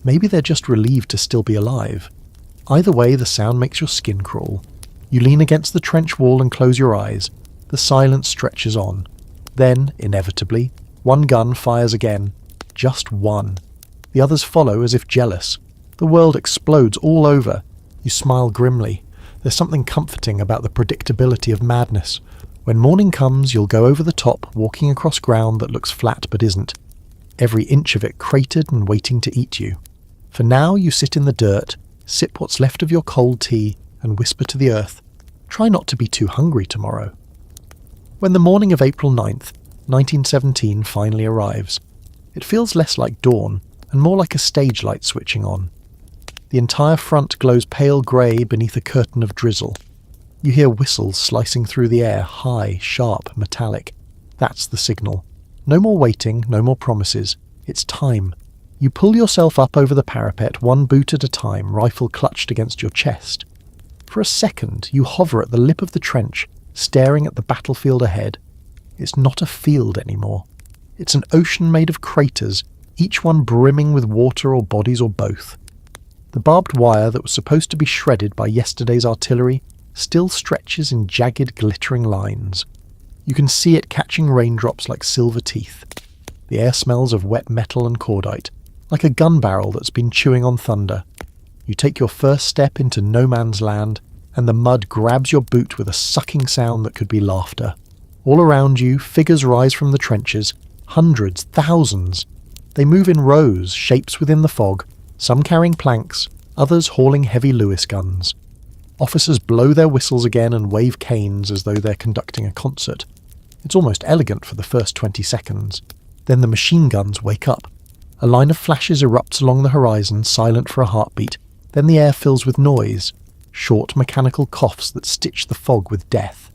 Maybe they're just relieved to still be alive. Either way, the sound makes your skin crawl. You lean against the trench wall and close your eyes. The silence stretches on. Then, inevitably, one gun fires again. Just one. The others follow as if jealous. The world explodes all over. You smile grimly. There's something comforting about the predictability of madness. When morning comes, you'll go over the top, walking across ground that looks flat but isn't. Every inch of it cratered and waiting to eat you. For now, you sit in the dirt, sip what's left of your cold tea, and whisper to the earth, try not to be too hungry tomorrow. When the morning of April 9th, 1917 finally arrives, it feels less like dawn and more like a stage light switching on. The entire front glows pale grey beneath a curtain of drizzle. You hear whistles slicing through the air, high, sharp, metallic. That's the signal. No more waiting, no more promises. It's time. You pull yourself up over the parapet, one boot at a time, rifle clutched against your chest. For a second, you hover at the lip of the trench, staring at the battlefield ahead. It's not a field anymore. It's an ocean made of craters, each one brimming with water or bodies or both. The barbed wire that was supposed to be shredded by yesterday's artillery still stretches in jagged, glittering lines. You can see it catching raindrops like silver teeth. The air smells of wet metal and cordite, like a gun barrel that's been chewing on thunder. You take your first step into no man's land, and the mud grabs your boot with a sucking sound that could be laughter. All around you, figures rise from the trenches, hundreds, thousands. They move in rows, shapes within the fog, some carrying planks, others hauling heavy Lewis guns. Officers blow their whistles again and wave canes as though they're conducting a concert. It's almost elegant for the first 20 seconds. Then the machine guns wake up. A line of flashes erupts along the horizon, silent for a heartbeat. Then the air fills with noise, short mechanical coughs that stitch the fog with death.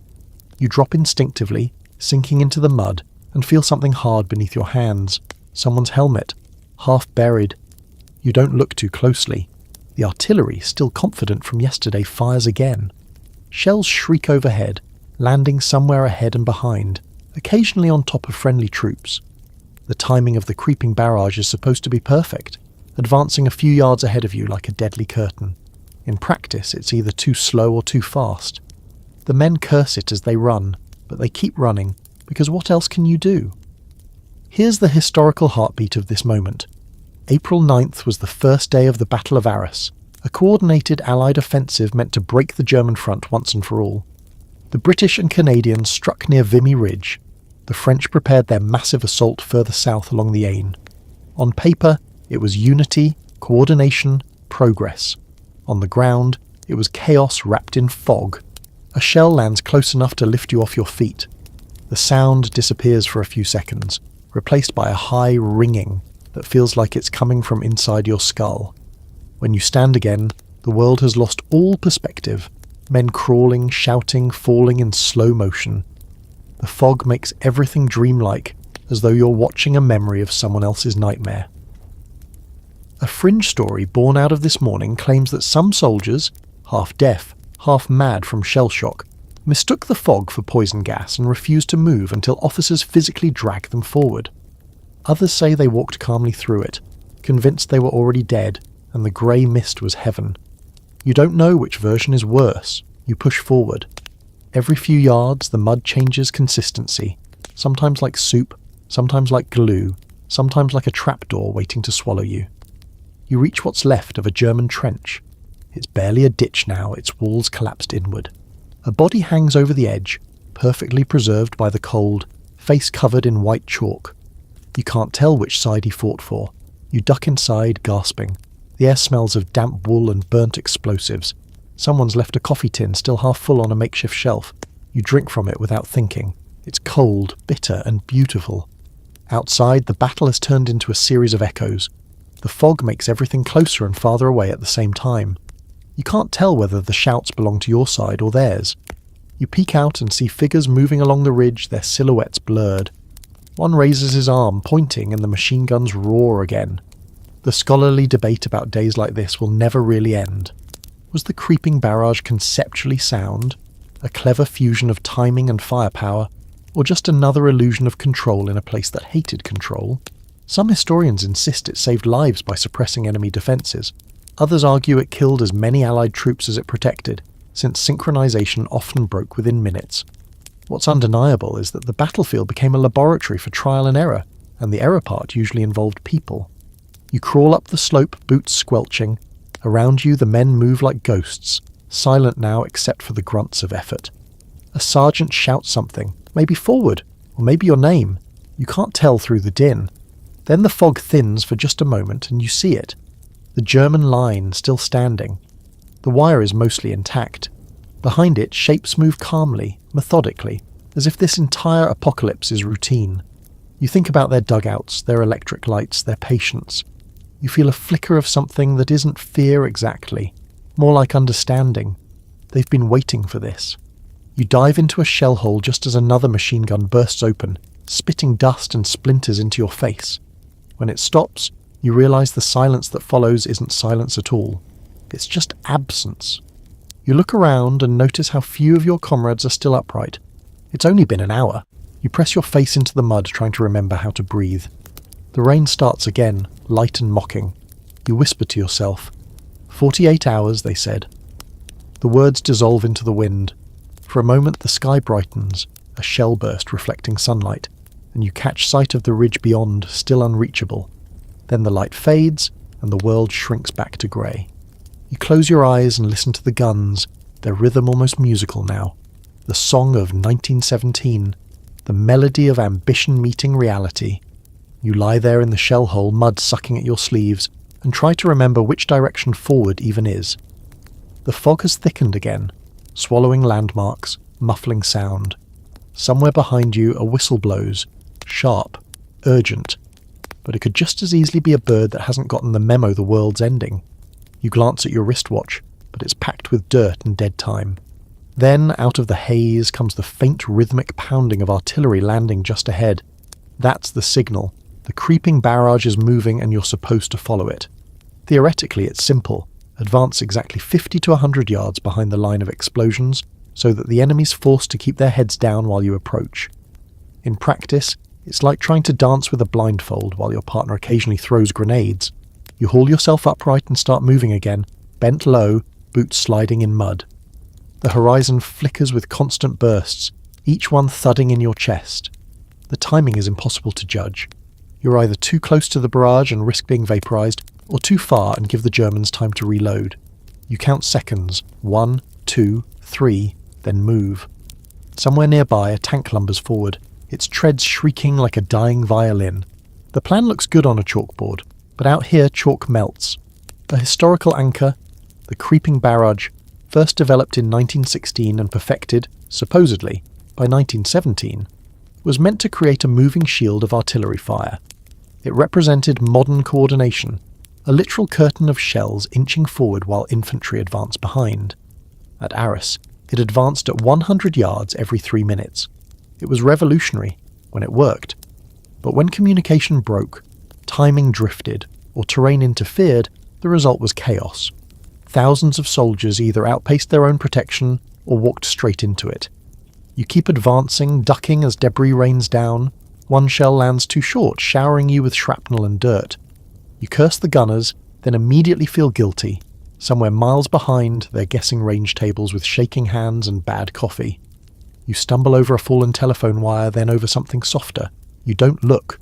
You drop instinctively, sinking into the mud, and feel something hard beneath your hands. Someone's helmet, half buried. You don't look too closely. The artillery, still confident from yesterday, fires again. Shells shriek overhead, landing somewhere ahead and behind, occasionally on top of friendly troops. The timing of the creeping barrage is supposed to be perfect, advancing a few yards ahead of you like a deadly curtain. In practice, it's either too slow or too fast. The men curse it as they run, but they keep running, because what else can you do? Here's the historical heartbeat of this moment. April 9th was the first day of the Battle of Arras, a coordinated Allied offensive meant to break the German front once and for all. The British and Canadians struck near Vimy Ridge. The French prepared their massive assault further south along the Aisne. On paper, it was unity, coordination, progress. On the ground, it was chaos wrapped in fog. A shell lands close enough to lift you off your feet. The sound disappears for a few seconds, replaced by a high ringing that feels like it's coming from inside your skull. When you stand again, the world has lost all perspective. Men crawling, shouting, falling in slow motion. The fog makes everything dreamlike, as though you're watching a memory of someone else's nightmare. A fringe story born out of this morning claims that some soldiers, half deaf, half mad from shell shock, mistook the fog for poison gas and refused to move until officers physically dragged them forward. Others say they walked calmly through it, convinced they were already dead, and the grey mist was heaven. You don't know which version is worse. You push forward. Every few yards, the mud changes consistency, sometimes like soup, sometimes like glue, sometimes like a trapdoor waiting to swallow you. You reach what's left of a German trench. It's barely a ditch now, its walls collapsed inward. A body hangs over the edge, perfectly preserved by the cold, face covered in white chalk. You can't tell which side he fought for. You duck inside, gasping. The air smells of damp wool and burnt explosives. Someone's left a coffee tin still half full on a makeshift shelf. You drink from it without thinking. It's cold, bitter, and beautiful. Outside, the battle has turned into a series of echoes. The fog makes everything closer and farther away at the same time. You can't tell whether the shouts belong to your side or theirs. You peek out and see figures moving along the ridge, their silhouettes blurred. One raises his arm, pointing, and the machine guns roar again. The scholarly debate about days like this will never really end. Was the creeping barrage conceptually sound, a clever fusion of timing and firepower, or just another illusion of control in a place that hated control? Some historians insist it saved lives by suppressing enemy defences. Others argue it killed as many Allied troops as it protected, since synchronization often broke within minutes. What's undeniable is that the battlefield became a laboratory for trial and error, and the error part usually involved people. You crawl up the slope, boots squelching. Around you the men move like ghosts, silent now except for the grunts of effort. A sergeant shouts something, maybe forward, or maybe your name. You can't tell through the din. Then the fog thins for just a moment and you see it. The German line still standing. The wire is mostly intact. Behind it, shapes move calmly, methodically, as if this entire apocalypse is routine. You think about their dugouts, their electric lights, their patience. You feel a flicker of something that isn't fear exactly, more like understanding. They've been waiting for this. You dive into a shell hole just as another machine gun bursts open, spitting dust and splinters into your face. When it stops, you realise the silence that follows isn't silence at all. It's just absence. You look around and notice how few of your comrades are still upright. It's only been an hour. You press your face into the mud trying to remember how to breathe. The rain starts again, light and mocking. You whisper to yourself. 48 hours, they said. The words dissolve into the wind. For a moment the sky brightens, a shell burst reflecting sunlight, and you catch sight of the ridge beyond, still unreachable. Then the light fades, and the world shrinks back to grey. You close your eyes and listen to the guns, their rhythm almost musical now. The song of 1917, the melody of ambition meeting reality. You lie there in the shell hole, mud sucking at your sleeves, and try to remember which direction forward even is. The fog has thickened again, swallowing landmarks, muffling sound. Somewhere behind you a whistle blows, sharp, urgent, but it could just as easily be a bird that hasn't gotten the memo the world's ending. You glance at your wristwatch, but it's packed with dirt and dead time. Then, out of the haze, comes the faint rhythmic pounding of artillery landing just ahead. That's the signal. The creeping barrage is moving and you're supposed to follow it. Theoretically, it's simple. Advance exactly 50 to 100 yards behind the line of explosions, so that the enemy's forced to keep their heads down while you approach. In practice, it's like trying to dance with a blindfold while your partner occasionally throws grenades. You haul yourself upright and start moving again, bent low, boots sliding in mud. The horizon flickers with constant bursts, each one thudding in your chest. The timing is impossible to judge. You're either too close to the barrage and risk being vaporized, or too far and give the Germans time to reload. You count seconds, 1, 2, 3, then move. Somewhere nearby, a tank lumbers forward, its treads shrieking like a dying violin. The plan looks good on a chalkboard, but out here chalk melts. A historical anchor, the creeping barrage, first developed in 1916 and perfected, supposedly, by 1917, was meant to create a moving shield of artillery fire. It represented modern coordination, a literal curtain of shells inching forward while infantry advanced behind. At Arras, it advanced at 100 yards every 3 minutes. It was revolutionary when it worked. But when communication broke, timing drifted, or terrain interfered, the result was chaos. Thousands of soldiers either outpaced their own protection or walked straight into it. You keep advancing, ducking as debris rains down. One shell lands too short, showering you with shrapnel and dirt. You curse the gunners, then immediately feel guilty. Somewhere miles behind, they're guessing range tables with shaking hands and bad coffee. You stumble over a fallen telephone wire, then over something softer. You don't look.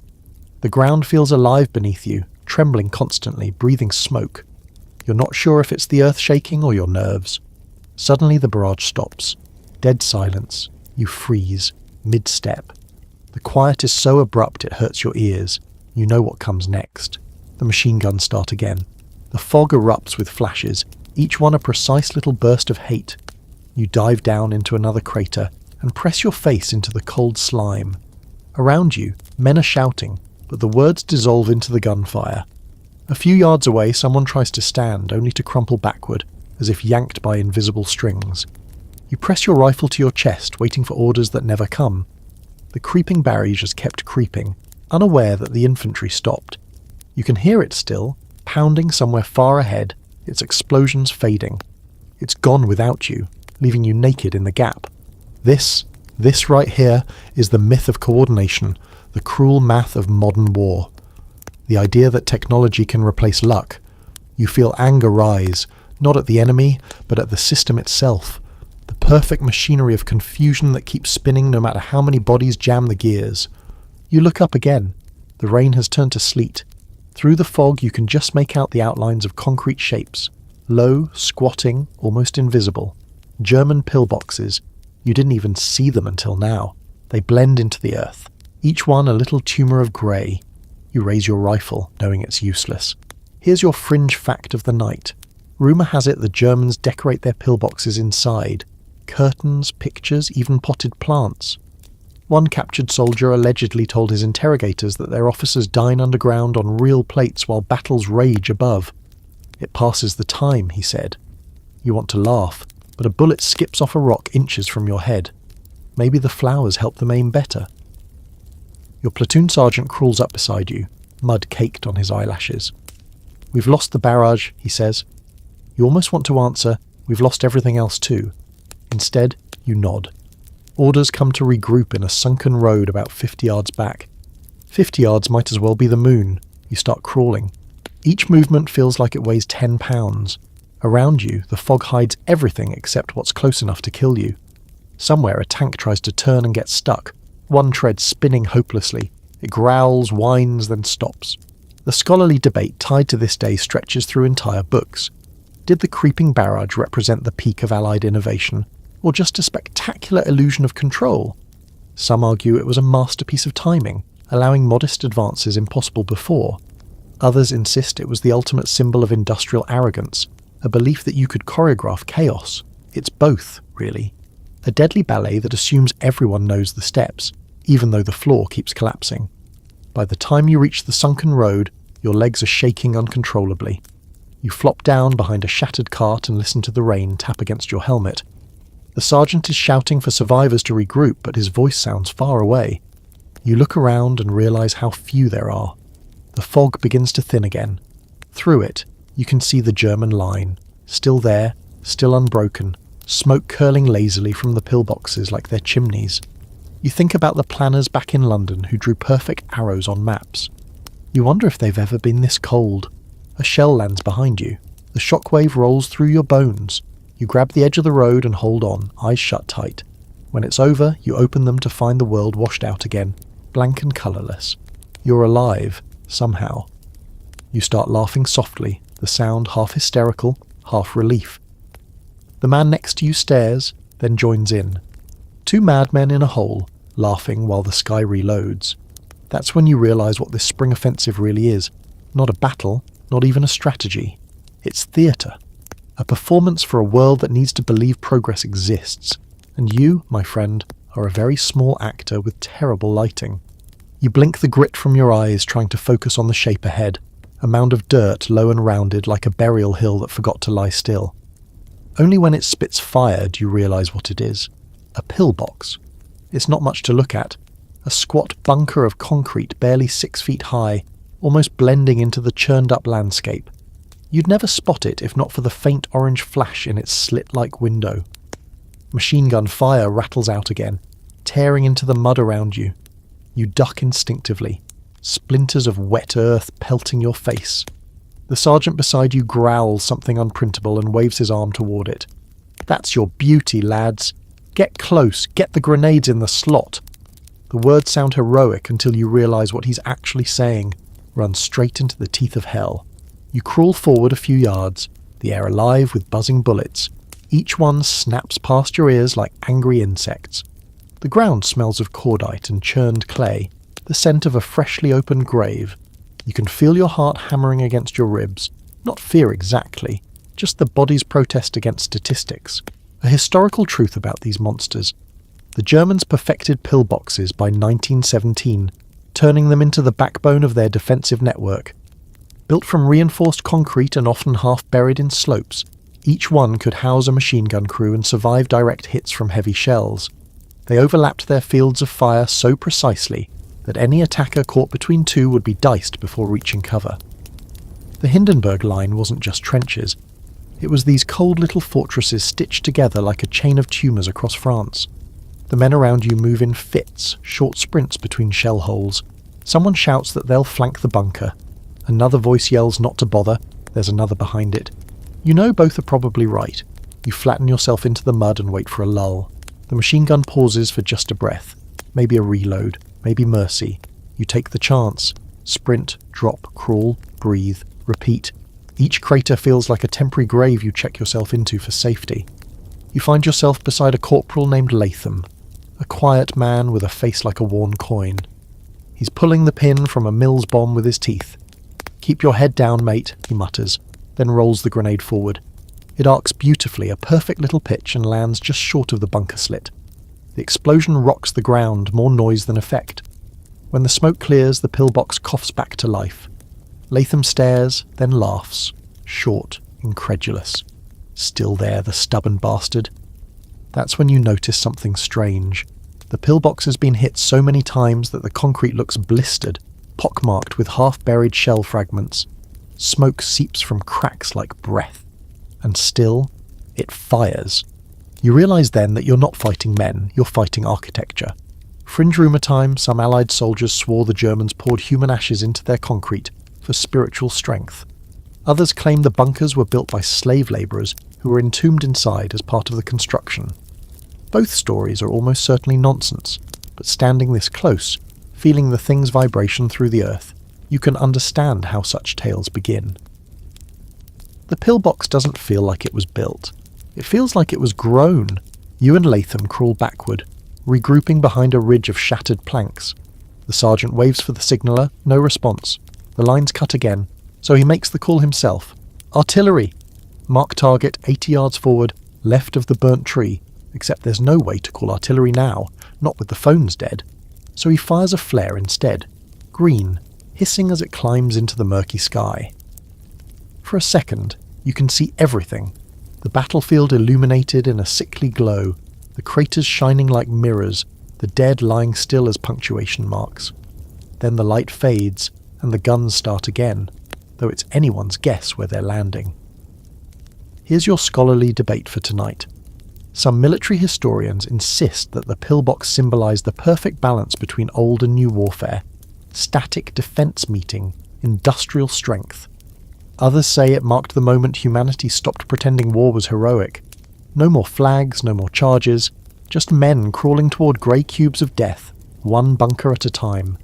The ground feels alive beneath you, trembling constantly, breathing smoke. You're not sure if it's the earth shaking or your nerves. Suddenly the barrage stops. Dead silence. You freeze, mid-step. The quiet is so abrupt it hurts your ears. You know what comes next. The machine guns start again. The fog erupts with flashes, each one a precise little burst of hate. You dive down into another crater and press your face into the cold slime. Around you, men are shouting, but the words dissolve into the gunfire. A few yards away, someone tries to stand, only to crumple backward, as if yanked by invisible strings. You press your rifle to your chest, waiting for orders that never come. The creeping barrage has kept creeping, unaware that the infantry stopped. You can hear it still, pounding somewhere far ahead, its explosions fading. It's gone without you, leaving you naked in the gap. This right here, is the myth of coordination, the cruel math of modern war. The idea that technology can replace luck. You feel anger rise, not at the enemy, but at the system itself. The perfect machinery of confusion that keeps spinning no matter how many bodies jam the gears. You look up again. The rain has turned to sleet. Through the fog you can just make out the outlines of concrete shapes. Low, squatting, almost invisible. German pillboxes. You didn't even see them until now. They blend into the earth, each one a little tumour of grey. You raise your rifle, knowing it's useless. Here's your fringe fact of the night. Rumour has it the Germans decorate their pillboxes inside. Curtains, pictures, even potted plants. One captured soldier allegedly told his interrogators that their officers dine underground on real plates while battles rage above. It passes the time, he said. You want to laugh, but a bullet skips off a rock inches from your head. Maybe the flowers help them aim better. Your platoon sergeant crawls up beside you, mud caked on his eyelashes. We've lost the barrage, he says. You almost want to answer, we've lost everything else too. Instead, you nod. Orders come to regroup in a sunken road about 50 yards back. 50 yards might as well be the moon. You start crawling. Each movement feels like it weighs 10 pounds. Around you, the fog hides everything except what's close enough to kill you. Somewhere a tank tries to turn and gets stuck, one tread spinning hopelessly. It growls, whines, then stops. The scholarly debate tied to this day stretches through entire books. Did the creeping barrage represent the peak of Allied innovation, or just a spectacular illusion of control? Some argue it was a masterpiece of timing, allowing modest advances impossible before. Others insist it was the ultimate symbol of industrial arrogance, a belief that you could choreograph chaos. It's both, really. A deadly ballet that assumes everyone knows the steps, even though the floor keeps collapsing. By the time you reach the sunken road, your legs are shaking uncontrollably. You flop down behind a shattered cart and listen to the rain tap against your helmet. The sergeant is shouting for survivors to regroup, but his voice sounds far away. You look around and realise how few there are. The fog begins to thin again. Through it, you can see the German line, still there, still unbroken, smoke curling lazily from the pillboxes like they're chimneys. You think about the planners back in London who drew perfect arrows on maps. You wonder if they've ever been this cold. A shell lands behind you. The shockwave rolls through your bones. You grab the edge of the road and hold on, eyes shut tight. When it's over, you open them to find the world washed out again, blank and colourless. You're alive, somehow. You start laughing softly, the sound half hysterical, half relief. The man next to you stares, then joins in. Two madmen in a hole, laughing while the sky reloads. That's when you realise what this spring offensive really is. Not a battle, not even a strategy. It's theatre. A performance for a world that needs to believe progress exists. And you, my friend, are a very small actor with terrible lighting. You blink the grit from your eyes, trying to focus on the shape ahead. A mound of dirt, low and rounded, like a burial hill that forgot to lie still. Only when it spits fire do you realise what it is. A pillbox. It's not much to look at. A squat bunker of concrete barely 6 feet high, almost blending into the churned-up landscape. You'd never spot it if not for the faint orange flash in its slit-like window. Machine gun fire rattles out again, tearing into the mud around you. You duck instinctively, splinters of wet earth pelting your face. The sergeant beside you growls something unprintable and waves his arm toward it. That's your beauty, lads. Get close, get the grenades in the slot. The words sound heroic until you realise what he's actually saying. Run straight into the teeth of hell. You crawl forward a few yards, the air alive with buzzing bullets. Each one snaps past your ears like angry insects. The ground smells of cordite and churned clay, the scent of a freshly opened grave. You can feel your heart hammering against your ribs. Not fear exactly, just the body's protest against statistics. A historical truth about these monsters. The Germans perfected pillboxes by 1917, turning them into the backbone of their defensive network. Built from reinforced concrete and often half buried in slopes, each one could house a machine gun crew and survive direct hits from heavy shells. They overlapped their fields of fire so precisely that any attacker caught between two would be diced before reaching cover. The Hindenburg Line wasn't just trenches. It was these cold little fortresses stitched together like a chain of tumours across France. The men around you move in fits, short sprints between shell holes. Someone shouts that they'll flank the bunker. Another voice yells not to bother, there's another behind it. You know both are probably right. You flatten yourself into the mud and wait for a lull. The machine gun pauses for just a breath. Maybe a reload, maybe mercy. You take the chance. Sprint, drop, crawl, breathe, repeat. Each crater feels like a temporary grave you check yourself into for safety. You find yourself beside a corporal named Latham, a quiet man with a face like a worn coin. He's pulling the pin from a Mills bomb with his teeth. "Keep your head down, mate," he mutters, then rolls the grenade forward. It arcs beautifully, a perfect little pitch, and lands just short of the bunker slit. The explosion rocks the ground, more noise than effect. When the smoke clears, the pillbox coughs back to life. Latham stares, then laughs, short, incredulous. Still there, the stubborn bastard. That's when you notice something strange. The pillbox has been hit so many times that the concrete looks blistered, pockmarked with half-buried shell fragments. Smoke seeps from cracks like breath. And still, it fires. You realise then that you're not fighting men, you're fighting architecture. Fringe rumour time, some Allied soldiers swore the Germans poured human ashes into their concrete for spiritual strength. Others claimed the bunkers were built by slave labourers who were entombed inside as part of the construction. Both stories are almost certainly nonsense, but standing this close, feeling the thing's vibration through the earth, you can understand how such tales begin. The pillbox doesn't feel like it was built. It feels like it was grown. You and Latham crawl backward, regrouping behind a ridge of shattered planks. The sergeant waves for the signaller, no response. The lines cut again, so he makes the call himself. "Artillery!" Mark target 80 yards forward, left of the burnt tree, except there's no way to call artillery now, not with the phones dead. So he fires a flare instead. Green, hissing as it climbs into the murky sky. For a second, you can see everything. The battlefield illuminated in a sickly glow, the craters shining like mirrors, the dead lying still as punctuation marks. Then the light fades, and the guns start again, though it's anyone's guess where they're landing. Here's your scholarly debate for tonight. Some military historians insist that the pillbox symbolised the perfect balance between old and new warfare. Static defence meeting, industrial strength. Others say it marked the moment humanity stopped pretending war was heroic. No more flags, no more charges, just men crawling toward grey cubes of death, one bunker at a time.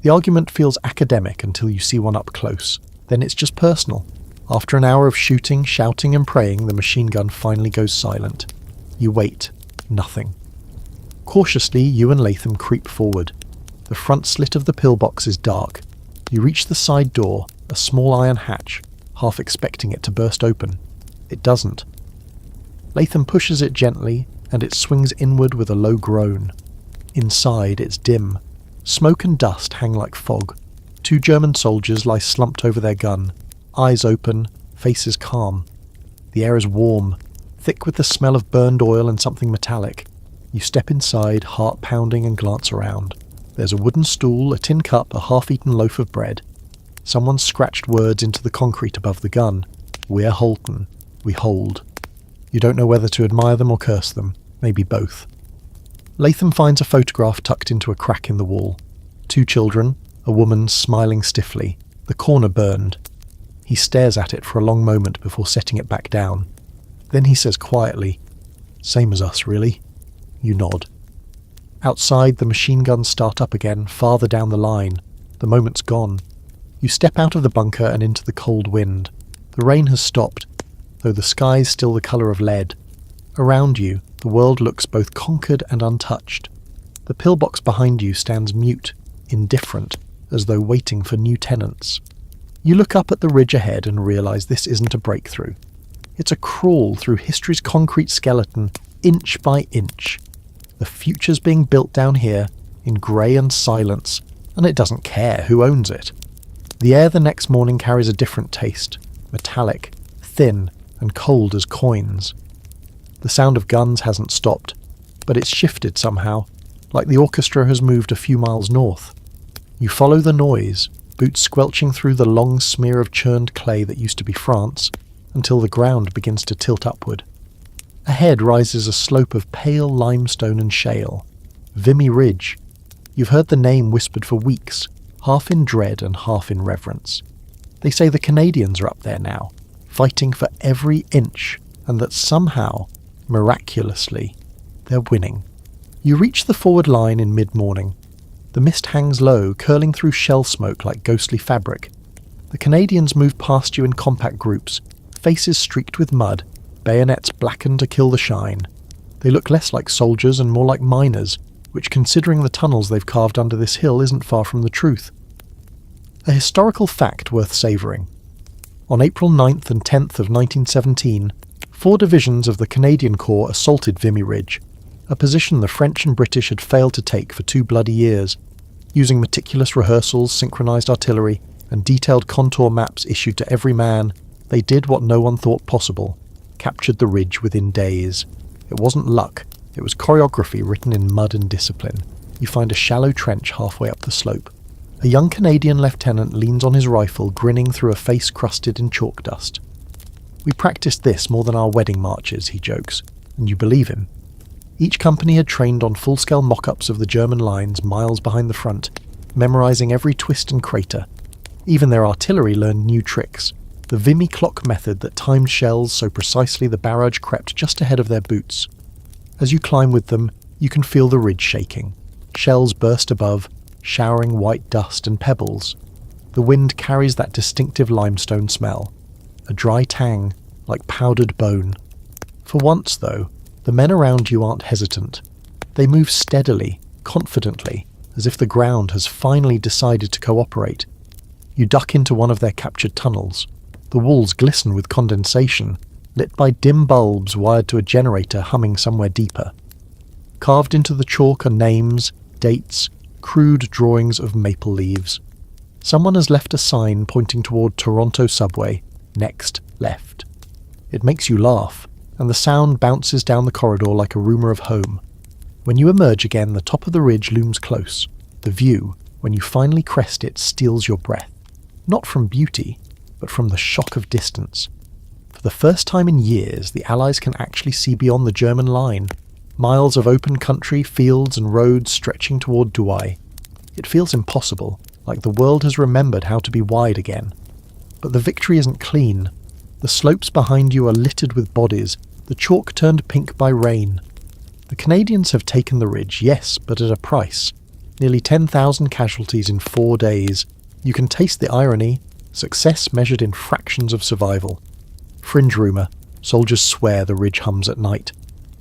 The argument feels academic until you see one up close. Then it's just personal. After an hour of shooting, shouting and praying, the machine gun finally goes silent. You wait. Nothing. Cautiously, you and Latham creep forward. The front slit of the pillbox is dark. You reach the side door, a small iron hatch, half expecting it to burst open. It doesn't. Latham pushes it gently, and it swings inward with a low groan. Inside, it's dim. Smoke and dust hang like fog. 2 German soldiers lie slumped over their gun, eyes open, faces calm. The air is warm, thick with the smell of burned oil and something metallic. You step inside, heart pounding, and glance around. There's a wooden stool, a tin cup, a half-eaten loaf of bread. Someone scratched words into the concrete above the gun. "We're Holton. We hold." You don't know whether to admire them or curse them. Maybe both. Latham finds a photograph tucked into a crack in the wall. 2 children, a woman smiling stiffly, the corner burned. He stares at it for a long moment before setting it back down. Then he says quietly, "Same as us, really." You nod. Outside, the machine guns start up again, farther down the line. The moment's gone. You step out of the bunker and into the cold wind. The rain has stopped, though the sky's still the colour of lead. Around you, the world looks both conquered and untouched. The pillbox behind you stands mute, indifferent, as though waiting for new tenants. You look up at the ridge ahead and realise this isn't a breakthrough. It's a crawl through history's concrete skeleton, inch by inch. The future's being built down here, in grey and silence, and it doesn't care who owns it. The air the next morning carries a different taste, metallic, thin, and cold as coins. The sound of guns hasn't stopped, but it's shifted somehow, like the orchestra has moved a few miles north. You follow the noise, boots squelching through the long smear of churned clay that used to be France, until the ground begins to tilt upward. Ahead rises a slope of pale limestone and shale. Vimy Ridge. You've heard the name whispered for weeks, half in dread and half in reverence. They say the Canadians are up there now, fighting for every inch, and that somehow, miraculously, they're winning. You reach the forward line in mid-morning. The mist hangs low, curling through shell smoke like ghostly fabric. The Canadians move past you in compact groups, faces streaked with mud, bayonets blackened to kill the shine. They look less like soldiers and more like miners, which, considering the tunnels they've carved under this hill, isn't far from the truth. A historical fact worth savouring. On April 9th and 10th of 1917, 4 divisions of the Canadian Corps assaulted Vimy Ridge, a position the French and British had failed to take for 2 bloody years. Using meticulous rehearsals, synchronised artillery, and detailed contour maps issued to every man, they did what no one thought possible, captured the ridge within days. It wasn't luck, it was choreography written in mud and discipline. You find a shallow trench halfway up the slope. A young Canadian lieutenant leans on his rifle, grinning through a face crusted in chalk dust. "We practiced this more than our wedding marches," he jokes, and you believe him. Each company had trained on full-scale mock-ups of the German lines miles behind the front, memorising every twist and crater. Even their artillery learned new tricks. The Vimy clock method that timed shells so precisely the barrage crept just ahead of their boots. As you climb with them, you can feel the ridge shaking. Shells burst above, showering white dust and pebbles. The wind carries that distinctive limestone smell, a dry tang like powdered bone. For once, though, the men around you aren't hesitant. They move steadily, confidently, as if the ground has finally decided to cooperate. You duck into one of their captured tunnels. The walls glisten with condensation, lit by dim bulbs wired to a generator humming somewhere deeper. Carved into the chalk are names, dates, crude drawings of maple leaves. Someone has left a sign pointing toward Toronto subway, next left. It makes you laugh, and the sound bounces down the corridor like a rumour of home. When you emerge again, the top of the ridge looms close. The view, when you finally crest it, steals your breath. Not from beauty, but from the shock of distance. For the first time in years, the Allies can actually see beyond the German line. Miles of open country, fields and roads stretching toward Douai. It feels impossible, like the world has remembered how to be wide again. But the victory isn't clean. The slopes behind you are littered with bodies, the chalk turned pink by rain. The Canadians have taken the ridge, yes, but at a price. Nearly 10,000 casualties in 4 days. You can taste the irony, success measured in fractions of survival. Fringe rumour, soldiers swear the ridge hums at night.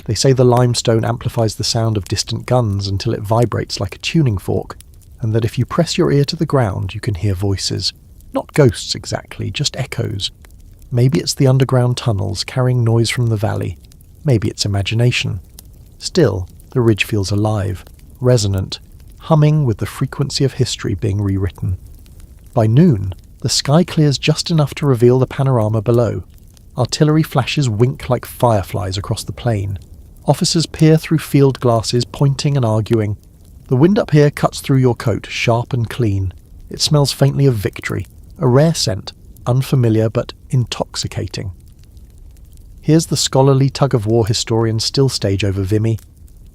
They say the limestone amplifies the sound of distant guns until it vibrates like a tuning fork, and that if you press your ear to the ground you can hear voices. Not ghosts exactly, just echoes. Maybe it's the underground tunnels carrying noise from the valley. Maybe it's imagination. Still, the ridge feels alive, resonant, humming with the frequency of history being rewritten. By noon, the sky clears just enough to reveal the panorama below. Artillery flashes wink like fireflies across the plain. Officers peer through field glasses, pointing and arguing. The wind up here cuts through your coat, sharp and clean. It smells faintly of victory, a rare scent, unfamiliar but intoxicating. Here's the scholarly tug-of-war historian's still stage over Vimy.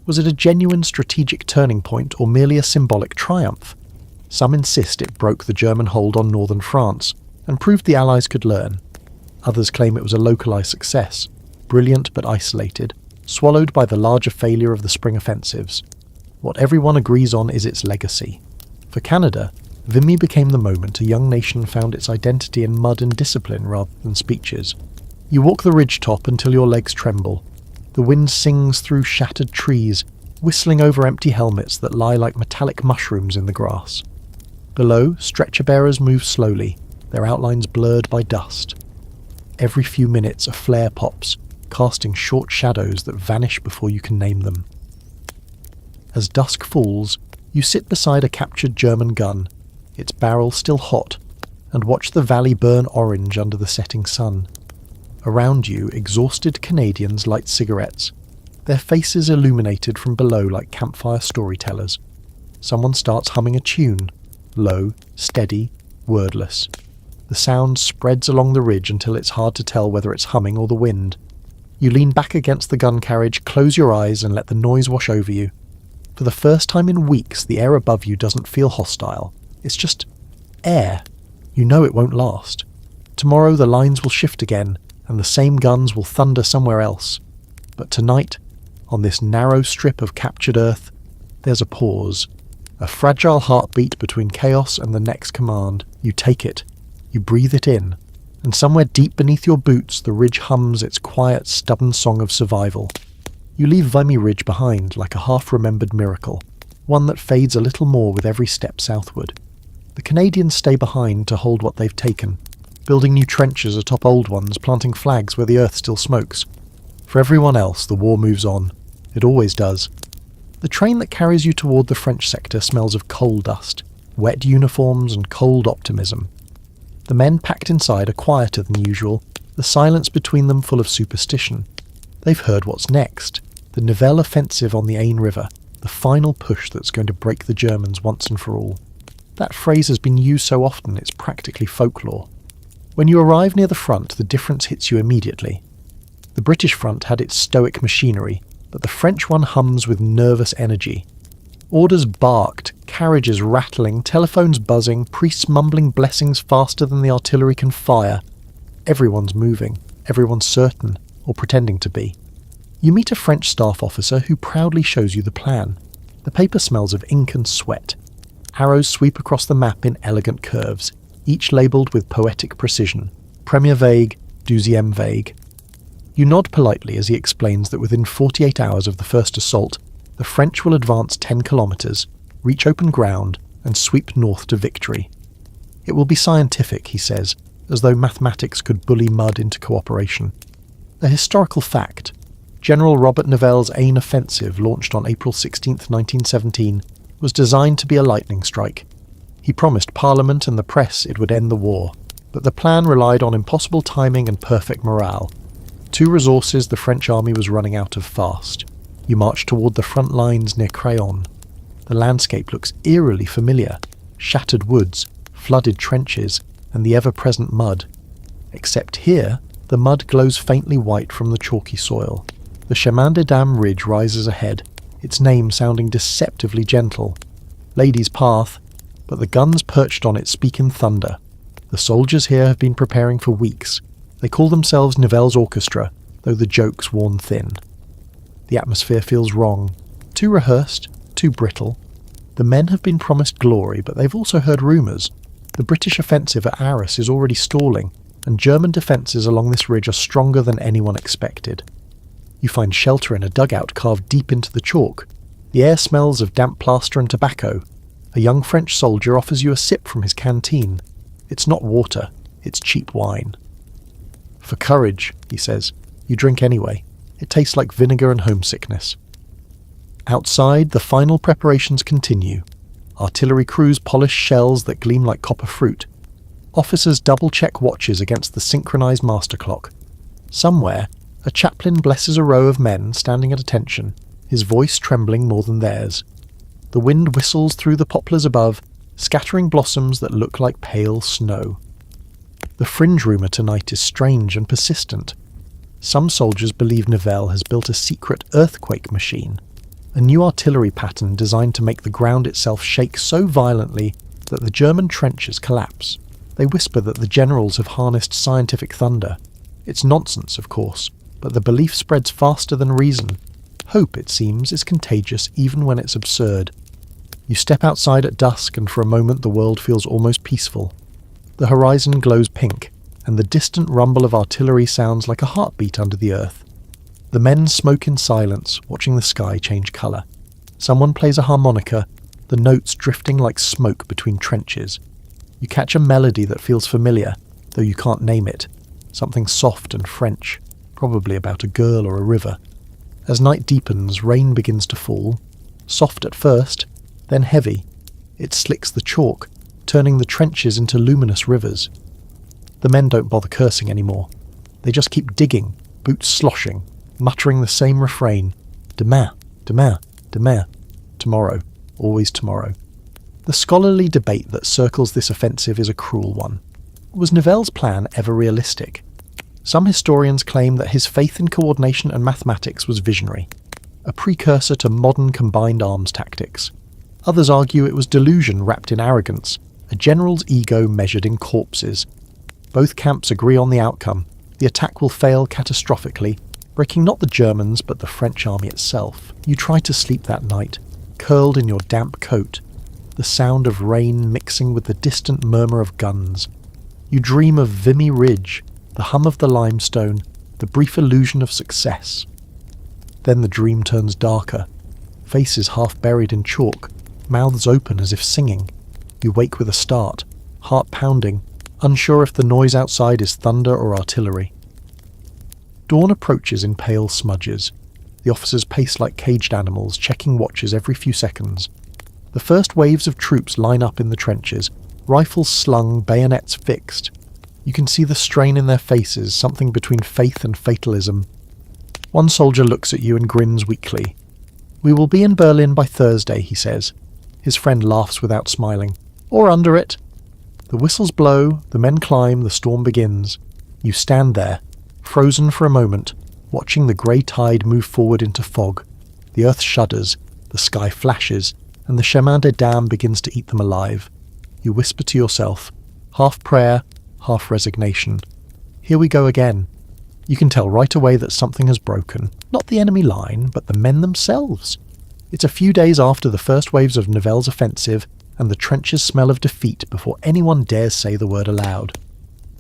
Was it a genuine strategic turning point or merely a symbolic triumph? Some insist it broke the German hold on northern France and proved the Allies could learn. Others claim it was a localised success, brilliant but isolated, swallowed by the larger failure of the spring offensives. What everyone agrees on is its legacy. For Canada, Vimy became the moment a young nation found its identity in mud and discipline rather than speeches. You walk the ridgetop until your legs tremble. The wind sings through shattered trees, whistling over empty helmets that lie like metallic mushrooms in the grass. Below, stretcher-bearers move slowly, their outlines blurred by dust. Every few minutes a flare pops, casting short shadows that vanish before you can name them. As dusk falls, you sit beside a captured German gun, its barrel still hot, and watch the valley burn orange under the setting sun. Around you, exhausted Canadians light cigarettes, their faces illuminated from below like campfire storytellers. Someone starts humming a tune, low, steady, wordless. The sound spreads along the ridge until it's hard to tell whether it's humming or the wind. You lean back against the gun carriage, close your eyes, and let the noise wash over you. For the first time in weeks, the air above you doesn't feel hostile. It's just air. You know it won't last. Tomorrow the lines will shift again, and the same guns will thunder somewhere else. But tonight, on this narrow strip of captured earth, there's a pause. A fragile heartbeat between chaos and the next command. You take it. You breathe it in. And somewhere deep beneath your boots, the ridge hums its quiet, stubborn song of survival. You leave Vimy Ridge behind like a half-remembered miracle, one that fades a little more with every step southward. The Canadians stay behind to hold what they've taken, building new trenches atop old ones, planting flags where the earth still smokes. For everyone else, the war moves on. It always does. The train that carries you toward the French sector smells of coal dust, wet uniforms and cold optimism. The men packed inside are quieter than usual, the silence between them full of superstition. They've heard what's next, the Nivelle offensive on the Aisne River, the final push that's going to break the Germans once and for all. That phrase has been used so often it's practically folklore. When you arrive near the front, the difference hits you immediately. The British front had its stoic machinery, but the French one hums with nervous energy. Orders barked, carriages rattling, telephones buzzing, priests mumbling blessings faster than the artillery can fire. Everyone's moving, everyone's certain, or pretending to be. You meet a French staff officer who proudly shows you the plan. The paper smells of ink and sweat. Arrows sweep across the map in elegant curves, each labelled with poetic precision. Premier vague, deuxième vague. You nod politely as he explains that within 48 hours of the first assault, the French will advance 10 kilometres, reach open ground, and sweep north to victory. It will be scientific, he says, as though mathematics could bully mud into cooperation. A historical fact. General Robert Nivelle's Aisne offensive, launched on April 16, 1917, was designed to be a lightning strike. He promised Parliament and the press it would end the war, but the plan relied on impossible timing and perfect morale. Two resources the French army was running out of fast. You march toward the front lines near Craonne. The landscape looks eerily familiar. Shattered woods, flooded trenches, and the ever-present mud. Except here, the mud glows faintly white from the chalky soil. The Chemin des Dames ridge rises ahead, its name sounding deceptively gentle. Ladies' Path, but the guns perched on it speak in thunder. The soldiers here have been preparing for weeks. They call themselves Nivelle's Orchestra, though the joke's worn thin. The atmosphere feels wrong. Too rehearsed, too brittle. The men have been promised glory, but they've also heard rumours. The British offensive at Arras is already stalling, and German defences along this ridge are stronger than anyone expected. You find shelter in a dugout carved deep into the chalk. The air smells of damp plaster and tobacco. A young French soldier offers you a sip from his canteen. It's not water, it's cheap wine. For courage, he says. You drink anyway. It tastes like vinegar and homesickness. Outside, the final preparations continue. Artillery crews polish shells that gleam like copper fruit. Officers double-check watches against the synchronized master clock. Somewhere, a chaplain blesses a row of men standing at attention, his voice trembling more than theirs. The wind whistles through the poplars above, scattering blossoms that look like pale snow. The fringe rumour tonight is strange and persistent. Some soldiers believe Nivelle has built a secret earthquake machine, a new artillery pattern designed to make the ground itself shake so violently that the German trenches collapse. They whisper that the generals have harnessed scientific thunder. It's nonsense, of course, but the belief spreads faster than reason. Hope, it seems, is contagious even when it's absurd. You step outside at dusk and for a moment the world feels almost peaceful. The horizon glows pink, and the distant rumble of artillery sounds like a heartbeat under the earth. The men smoke in silence, watching the sky change colour. Someone plays a harmonica, the notes drifting like smoke between trenches. You catch a melody that feels familiar, though you can't name it. Something soft and French, probably about a girl or a river. As night deepens, rain begins to fall. Soft at first, then heavy. It slicks the chalk, turning the trenches into luminous rivers. The men don't bother cursing anymore. They just keep digging, boots sloshing, muttering the same refrain, demain, demain, demain, tomorrow, always tomorrow. The scholarly debate that circles this offensive is a cruel one. Was Nivelle's plan ever realistic? Some historians claim that his faith in coordination and mathematics was visionary, a precursor to modern combined arms tactics. Others argue it was delusion wrapped in arrogance, a general's ego measured in corpses. Both camps agree on the outcome. The attack will fail catastrophically, breaking not the Germans but the French army itself. You try to sleep that night, curled in your damp coat, the sound of rain mixing with the distant murmur of guns. You dream of Vimy Ridge, the hum of the limestone, the brief illusion of success. Then the dream turns darker. Faces half buried in chalk, mouths open as if singing. You wake with a start, heart pounding, unsure if the noise outside is thunder or artillery. Dawn approaches in pale smudges. The officers pace like caged animals, checking watches every few seconds. The first waves of troops line up in the trenches, rifles slung, bayonets fixed. You can see the strain in their faces, something between faith and fatalism. One soldier looks at you and grins weakly. "We will be in Berlin by Thursday," he says. His friend laughs without smiling. "Or under it." The whistles blow, the men climb, the storm begins. You stand there, frozen for a moment, watching the grey tide move forward into fog. The earth shudders, the sky flashes, and the chemin des dames begins to eat them alive. You whisper to yourself, half prayer, half resignation. Here we go again. You can tell right away that something has broken. Not the enemy line, but the men themselves. It's a few days after the first waves of Nivelle's offensive, and the trenches smell of defeat before anyone dares say the word aloud.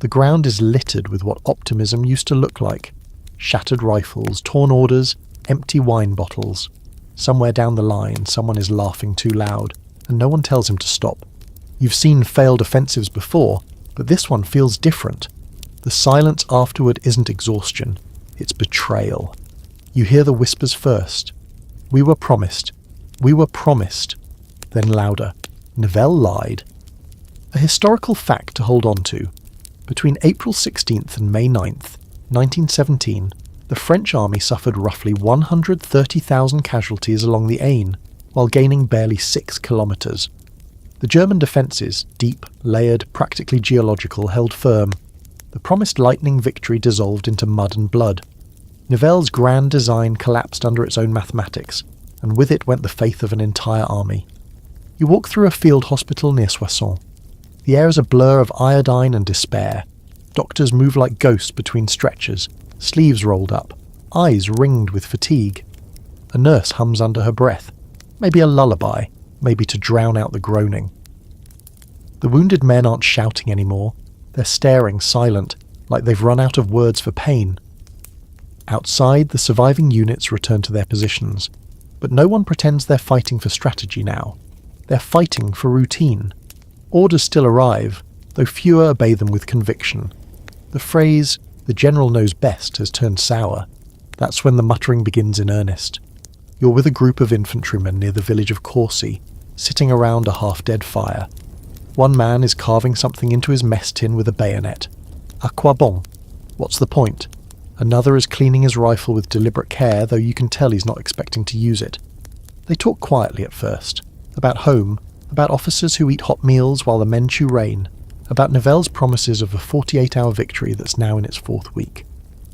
The ground is littered with what optimism used to look like. Shattered rifles, torn orders, empty wine bottles. Somewhere down the line, someone is laughing too loud, and no one tells him to stop. You've seen failed offensives before, but this one feels different. The silence afterward isn't exhaustion, it's betrayal. You hear the whispers first. "We were promised. We were promised." Then louder. "Nivelle lied." A historical fact to hold on to. Between April 16th and May 9th, 1917, the French army suffered roughly 130,000 casualties along the Aisne, while gaining barely 6 kilometres. The German defences, deep, layered, practically geological, held firm. The promised lightning victory dissolved into mud and blood. Nivelle's grand design collapsed under its own mathematics, and with it went the faith of an entire army. You walk through a field hospital near Soissons. The air is a blur of iodine and despair. Doctors move like ghosts between stretchers, sleeves rolled up, eyes ringed with fatigue. A nurse hums under her breath, maybe a lullaby, maybe to drown out the groaning. The wounded men aren't shouting anymore. They're staring, silent, like they've run out of words for pain. Outside, the surviving units return to their positions, but no one pretends they're fighting for strategy now. They're fighting for routine. Orders still arrive, though fewer obey them with conviction. The phrase, "the general knows best," has turned sour. That's when the muttering begins in earnest. You're with a group of infantrymen near the village of Courcy, sitting around a half-dead fire. One man is carving something into his mess tin with a bayonet. À quoi bon? What's the point? Another is cleaning his rifle with deliberate care, though you can tell he's not expecting to use it. They talk quietly at first, about home, about officers who eat hot meals while the men chew rain, about Nivelle's promises of a 48-hour victory that's now in its 4th week.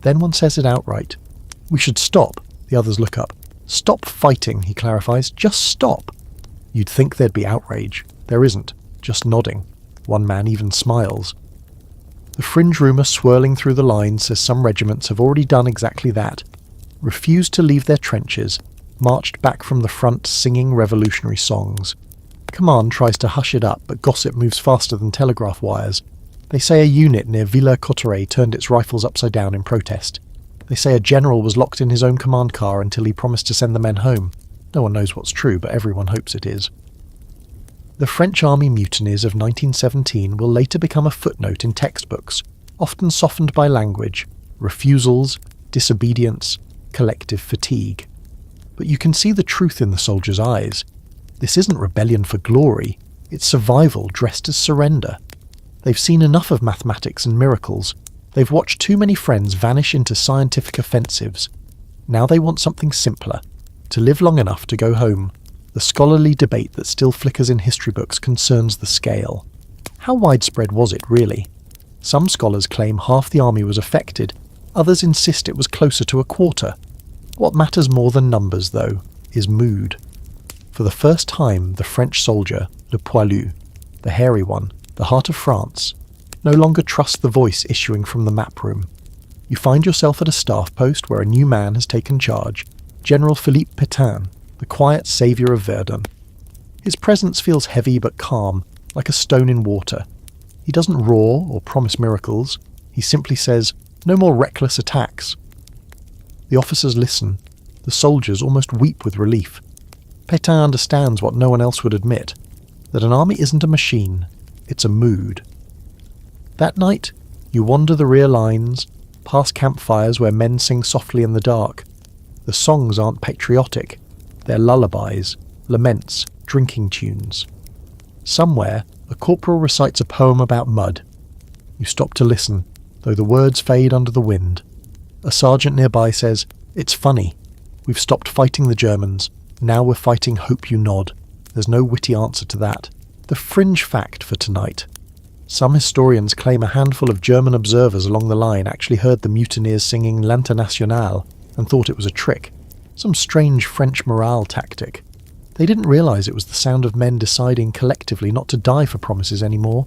Then one says it outright. "We should stop." The others look up. "Stop fighting," he clarifies. "Just stop." You'd think there'd be outrage. There isn't. Just nodding. One man even smiles. The fringe rumour swirling through the lines says some regiments have already done exactly that. Refused to leave their trenches, marched back from the front singing revolutionary songs. Command tries to hush it up, but gossip moves faster than telegraph wires. They say a unit near Villers-Cotterêts turned its rifles upside down in protest. They say a general was locked in his own command car until he promised to send the men home. No one knows what's true, but everyone hopes it is. The French army mutinies of 1917 will later become a footnote in textbooks, often softened by language, refusals, disobedience, collective fatigue. But you can see the truth in the soldiers' eyes. This isn't rebellion for glory, It's survival dressed as surrender. They've seen enough of mathematics and miracles. They've watched too many friends vanish into scientific offensives. Now they want something simpler, to live long enough to go home. The scholarly debate that still flickers in history books concerns the scale. How widespread was it, really? Some scholars claim half the army was affected, others insist it was closer to a quarter. What matters more than numbers, though, is mood. For the first time, the French soldier, le poilu, the hairy one, the heart of France, no longer trusts the voice issuing from the map room. You find yourself at a staff post where a new man has taken charge, General Philippe Pétain, the quiet saviour of Verdun. His presence feels heavy but calm, like a stone in water. He doesn't roar or promise miracles. He simply says, "No more reckless attacks." The officers listen. The soldiers almost weep with relief. Pétain understands what no one else would admit, that an army isn't a machine, it's a mood. That night, you wander the rear lines, past campfires where men sing softly in the dark. The songs aren't patriotic, they're lullabies, laments, drinking tunes. Somewhere, a corporal recites a poem about mud. You stop to listen, though the words fade under the wind. A sergeant nearby says, "It's funny. We've stopped fighting the Germans. Now we're fighting hope you nod." There's no witty answer to that. The fringe fact for tonight. Some historians claim a handful of German observers along the line actually heard the mutineers singing l'Internationale and thought it was a trick, some strange French morale tactic. They didn't realise it was the sound of men deciding collectively not to die for promises anymore.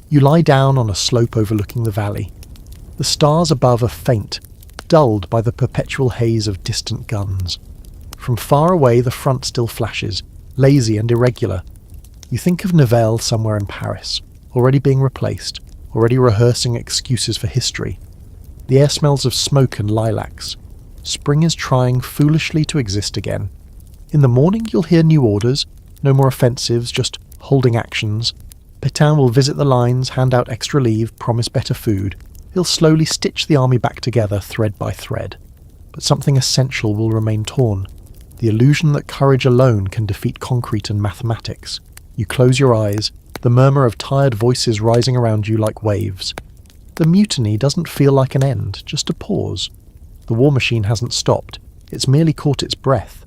You lie down on a slope overlooking the valley. The stars above are faint, dulled by the perpetual haze of distant guns. From far away the front still flashes, lazy and irregular. You think of Nivelle somewhere in Paris, already being replaced, already rehearsing excuses for history. The air smells of smoke and lilacs. Spring is trying foolishly to exist again. In the morning you'll hear new orders, no more offensives, just holding actions. Pétain will visit the lines, hand out extra leave, promise better food. He'll slowly stitch the army back together thread by thread. But something essential will remain torn. The illusion that courage alone can defeat concrete and mathematics. You close your eyes, the murmur of tired voices rising around you like waves. The mutiny doesn't feel like an end, just a pause. The war machine hasn't stopped, it's merely caught its breath.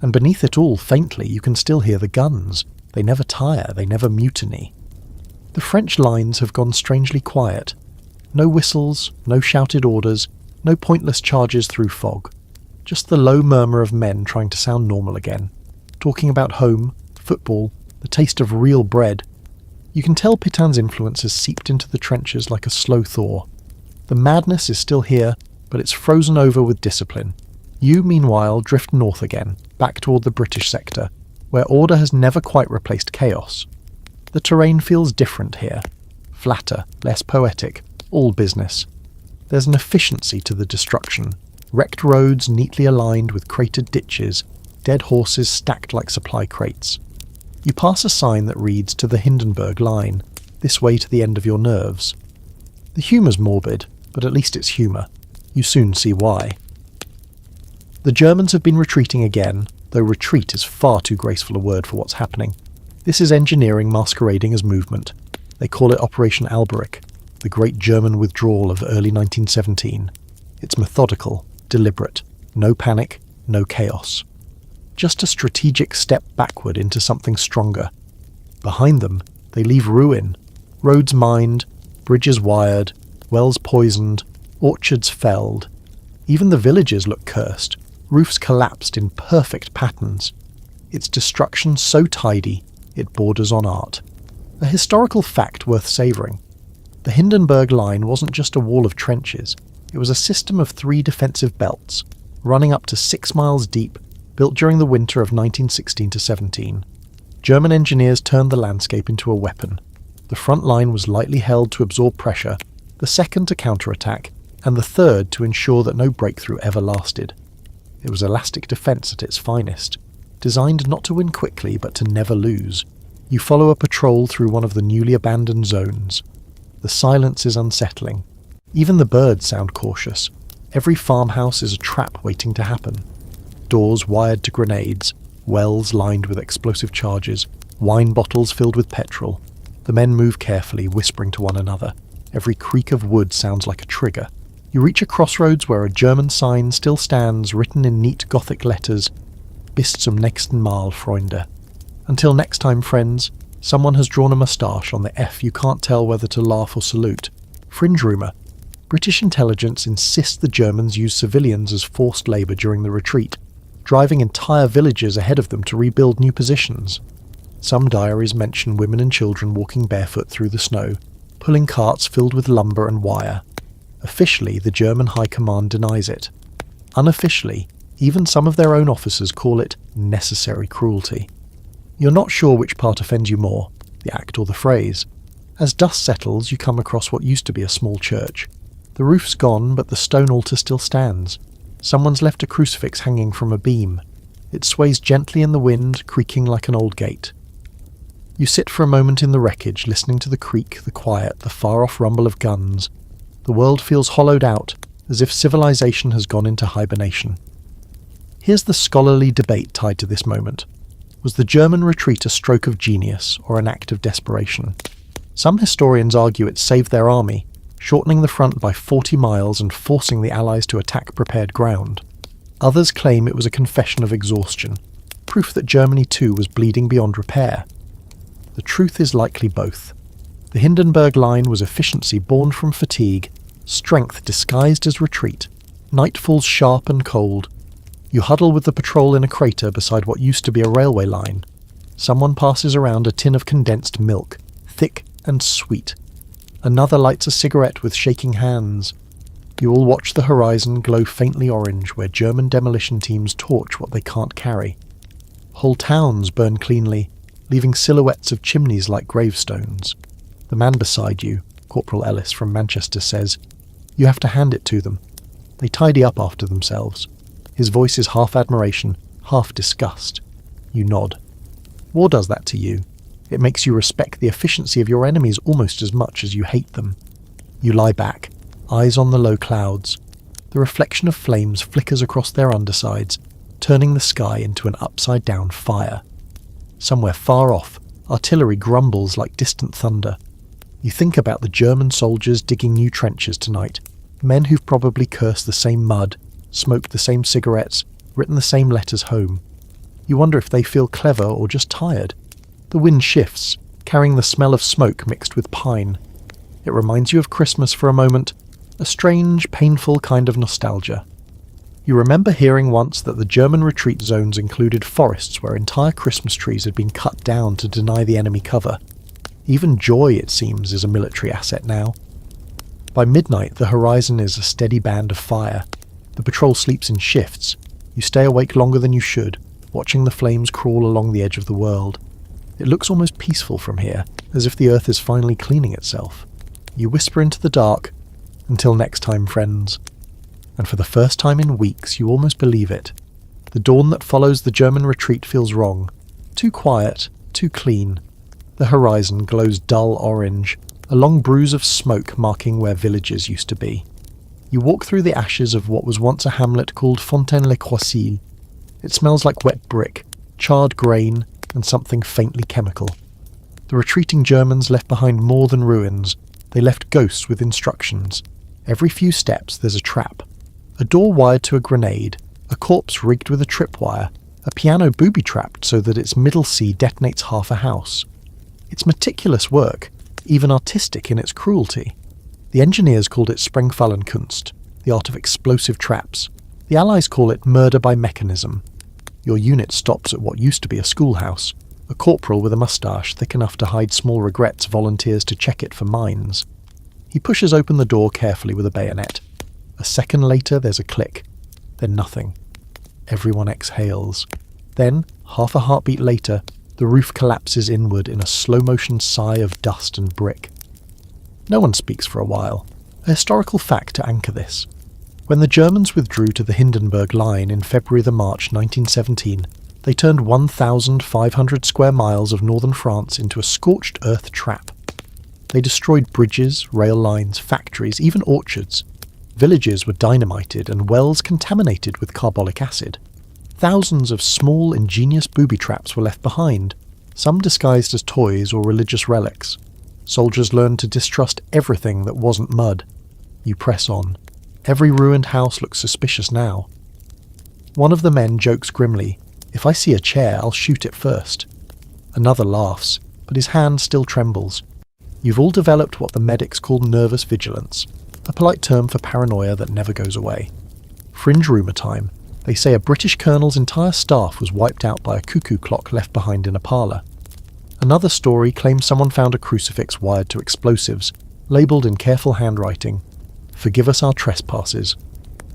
And beneath it all, faintly, you can still hear the guns. They never tire, they never mutiny. The French lines have gone strangely quiet. No whistles, no shouted orders, no pointless charges through fog. Just the low murmur of men trying to sound normal again, talking about home, football, the taste of real bread. You can tell Pétain's influence has seeped into the trenches like a slow thaw. The madness is still here, but it's frozen over with discipline. You, meanwhile, drift north again, back toward the British sector, where order has never quite replaced chaos. The terrain feels different here. Flatter, less poetic, all business. There's an efficiency to the destruction. Wrecked roads neatly aligned with cratered ditches, dead horses stacked like supply crates. You pass a sign that reads "To the Hindenburg Line," this way to the end of your nerves. The humour's morbid, but at least it's humour. You soon see why. The Germans have been retreating again, though retreat is far too graceful a word for what's happening. This is engineering masquerading as movement. They call it Operation Alberic, the great German withdrawal of early 1917. It's methodical, deliberate, no panic, no chaos. Just a strategic step backward into something stronger. Behind them, they leave ruin, roads mined, bridges wired, wells poisoned, orchards felled. Even the villages look cursed, roofs collapsed in perfect patterns. Its destruction so tidy, it borders on art. A historical fact worth savouring. The Hindenburg Line wasn't just a wall of trenches, it was a system of 3 defensive belts, running up to 6 miles deep, built during the winter of 1916-17. German engineers turned the landscape into a weapon. The front line was lightly held to absorb pressure, the second to counterattack, and the third to ensure that no breakthrough ever lasted. It was elastic defence at its finest, designed not to win quickly but to never lose. You follow a patrol through one of the newly abandoned zones. The silence is unsettling. Even the birds sound cautious. Every farmhouse is a trap waiting to happen. Doors wired to grenades, wells lined with explosive charges, wine bottles filled with petrol. The men move carefully, whispering to one another. Every creak of wood sounds like a trigger. You reach a crossroads where a German sign still stands, written in neat Gothic letters, Bis zum nächsten Mal, Freunde. Until next time, friends, someone has drawn a moustache on the F you can't tell whether to laugh or salute. Fringe rumour. British intelligence insists the Germans use civilians as forced labour during the retreat, driving entire villages ahead of them to rebuild new positions. Some diaries mention women and children walking barefoot through the snow, pulling carts filled with lumber and wire. Officially, the German High Command denies it. Unofficially, even some of their own officers call it necessary cruelty. You're not sure which part offends you more, the act or the phrase. As dust settles, you come across what used to be a small church. The roof's gone, but the stone altar still stands. Someone's left a crucifix hanging from a beam. It sways gently in the wind, creaking like an old gate. You sit for a moment in the wreckage, listening to the creak, the quiet, the far-off rumble of guns. The world feels hollowed out, as if civilization has gone into hibernation. Here's the scholarly debate tied to this moment. Was the German retreat a stroke of genius or an act of desperation? Some historians argue it saved their army, shortening the front by 40 miles and forcing the Allies to attack prepared ground. Others claim it was a confession of exhaustion, proof that Germany too was bleeding beyond repair. The truth is likely both. The Hindenburg Line was efficiency born from fatigue, strength disguised as retreat. Night falls sharp and cold. You huddle with the patrol in a crater beside what used to be a railway line. Someone passes around a tin of condensed milk, thick and sweet. Another lights a cigarette with shaking hands. You all watch the horizon glow faintly orange where German demolition teams torch what they can't carry. Whole towns burn cleanly, leaving silhouettes of chimneys like gravestones. The man beside you, Corporal Ellis from Manchester, says, "You have to hand it to them. They tidy up after themselves." His voice is half admiration, half disgust. You nod. War does that to you. It makes you respect the efficiency of your enemies almost as much as you hate them. You lie back, eyes on the low clouds. The reflection of flames flickers across their undersides, turning the sky into an upside-down fire. Somewhere far off, artillery grumbles like distant thunder. You think about the German soldiers digging new trenches tonight, men who've probably cursed the same mud, smoked the same cigarettes, written the same letters home. You wonder if they feel clever or just tired. The wind shifts, carrying the smell of smoke mixed with pine. It reminds you of Christmas for a moment, a strange, painful kind of nostalgia. You remember hearing once that the German retreat zones included forests where entire Christmas trees had been cut down to deny the enemy cover. Even joy, it seems, is a military asset now. By midnight, the horizon is a steady band of fire. The patrol sleeps in shifts. You stay awake longer than you should, watching the flames crawl along the edge of the world. It looks almost peaceful from here, as if the earth is finally cleaning itself. You whisper into the dark, "Until next time, friends." And for the first time in weeks, you almost believe it. The dawn that follows the German retreat feels wrong. Too quiet, too clean. The horizon glows dull orange, a long bruise of smoke marking where villages used to be. You walk through the ashes of what was once a hamlet called Fontaine-le-Croisil. It smells like wet brick, charred grain, and something faintly chemical. The retreating Germans left behind more than ruins. They left ghosts with instructions. Every few steps there's a trap. A door wired to a grenade, a corpse rigged with a tripwire, a piano booby-trapped so that its middle C detonates half a house. It's meticulous work, even artistic in its cruelty. The engineers called it Sprengfallenkunst, the art of explosive traps. The Allies call it murder by mechanism. Your unit stops at what used to be a schoolhouse. A corporal with a moustache thick enough to hide small regrets volunteers to check it for mines. He pushes open the door carefully with a bayonet. A second later there's a click. Then nothing. Everyone exhales. Then, half a heartbeat later, the roof collapses inward in a slow-motion sigh of dust and brick. No one speaks for a while. A historical fact to anchor this. When the Germans withdrew to the Hindenburg Line in February-March 1917, they turned 1,500 square miles of northern France into a scorched earth trap. They destroyed bridges, rail lines, factories, even orchards. Villages were dynamited and wells contaminated with carbolic acid. Thousands of small, ingenious booby traps were left behind, some disguised as toys or religious relics. Soldiers learned to distrust everything that wasn't mud. You press on. Every ruined house looks suspicious now. One of the men jokes grimly, "If I see a chair, I'll shoot it first." Another laughs, but his hand still trembles. You've all developed what the medics call nervous vigilance, a polite term for paranoia that never goes away. Fringe rumour time. They say a British colonel's entire staff was wiped out by a cuckoo clock left behind in a parlour. Another story claims someone found a crucifix wired to explosives, labelled in careful handwriting, "Forgive us our trespasses."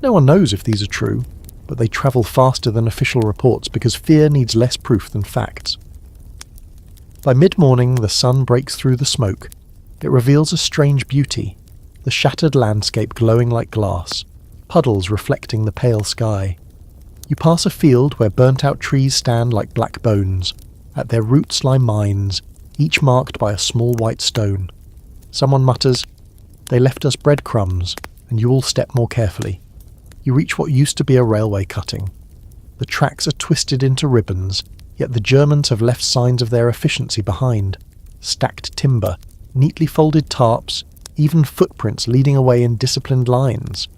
No one knows if these are true, but they travel faster than official reports because fear needs less proof than facts. By mid-morning, the sun breaks through the smoke. It reveals a strange beauty, the shattered landscape glowing like glass, puddles reflecting the pale sky. You pass a field where burnt-out trees stand like black bones. At their roots lie mines, each marked by a small white stone. Someone mutters, "They left us breadcrumbs," and you all step more carefully. You reach what used to be a railway cutting. The tracks are twisted into ribbons, yet the Germans have left signs of their efficiency behind. Stacked timber, neatly folded tarps, even footprints leading away in disciplined lines.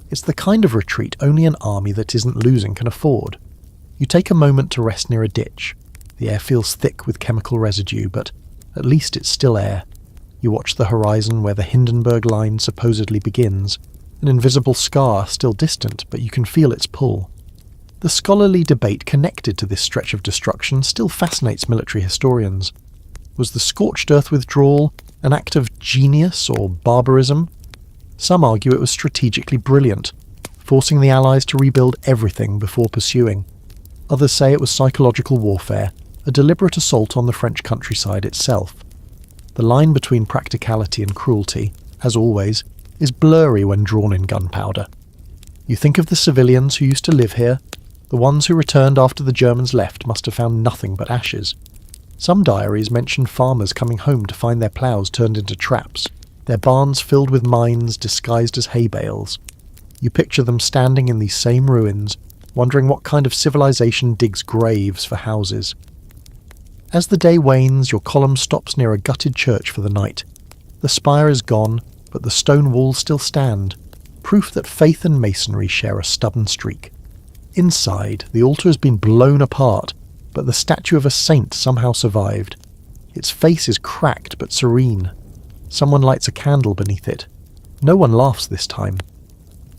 It's the kind of retreat only an army that isn't losing can afford. You take a moment to rest near a ditch. The air feels thick with chemical residue, but at least it's still air. You watch the horizon where the Hindenburg line supposedly begins, an invisible scar still distant, but you can feel its pull. The scholarly debate connected to this stretch of destruction still fascinates military historians. Was the scorched earth withdrawal an act of genius or barbarism? Some argue it was strategically brilliant, forcing the Allies to rebuild everything before pursuing. Others say it was psychological warfare, a deliberate assault on the French countryside itself. The line between practicality and cruelty, as always, is blurry when drawn in gunpowder. You think of the civilians who used to live here. The ones who returned after the Germans left must have found nothing but ashes. Some diaries mention farmers coming home to find their ploughs turned into traps, their barns filled with mines disguised as hay bales. You picture them standing in these same ruins, wondering what kind of civilization digs graves for houses. As the day wanes, your column stops near a gutted church for the night. The spire is gone, but the stone walls still stand, proof that faith and masonry share a stubborn streak. Inside, the altar has been blown apart, but the statue of a saint somehow survived. Its face is cracked but serene. Someone lights a candle beneath it. No one laughs this time.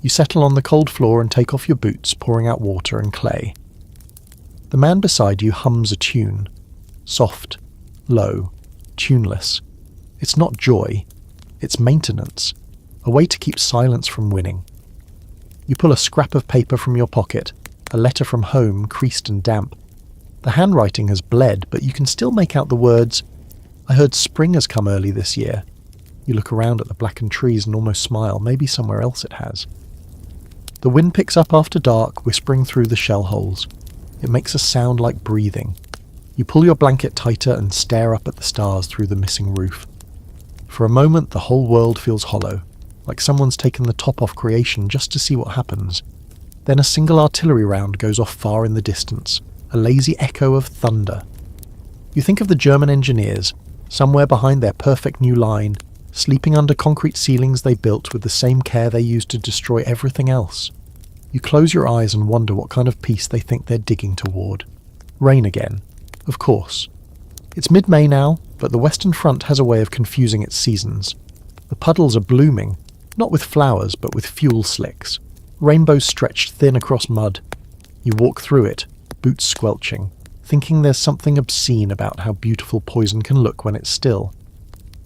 You settle on the cold floor and take off your boots, pouring out water and clay. The man beside you hums a tune. Soft, low, tuneless. It's not joy. It's maintenance. A way to keep silence from winning. You pull a scrap of paper from your pocket, a letter from home, creased and damp. The handwriting has bled, but you can still make out the words, "I heard spring has come early this year." You look around at the blackened trees and almost smile. Maybe somewhere else it has. The wind picks up after dark, whispering through the shell holes. It makes a sound like breathing. You pull your blanket tighter and stare up at the stars through the missing roof. For a moment, the whole world feels hollow, like someone's taken the top off creation just to see what happens. Then a single artillery round goes off far in the distance, a lazy echo of thunder. You think of the German engineers, somewhere behind their perfect new line, sleeping under concrete ceilings they built with the same care they used to destroy everything else. You close your eyes and wonder what kind of peace they think they're digging toward. Rain again, of course. It's mid-May now, but the Western Front has a way of confusing its seasons. The puddles are blooming, not with flowers but with fuel slicks. Rainbows stretched thin across mud. You walk through it, boots squelching, thinking there's something obscene about how beautiful poison can look when it's still.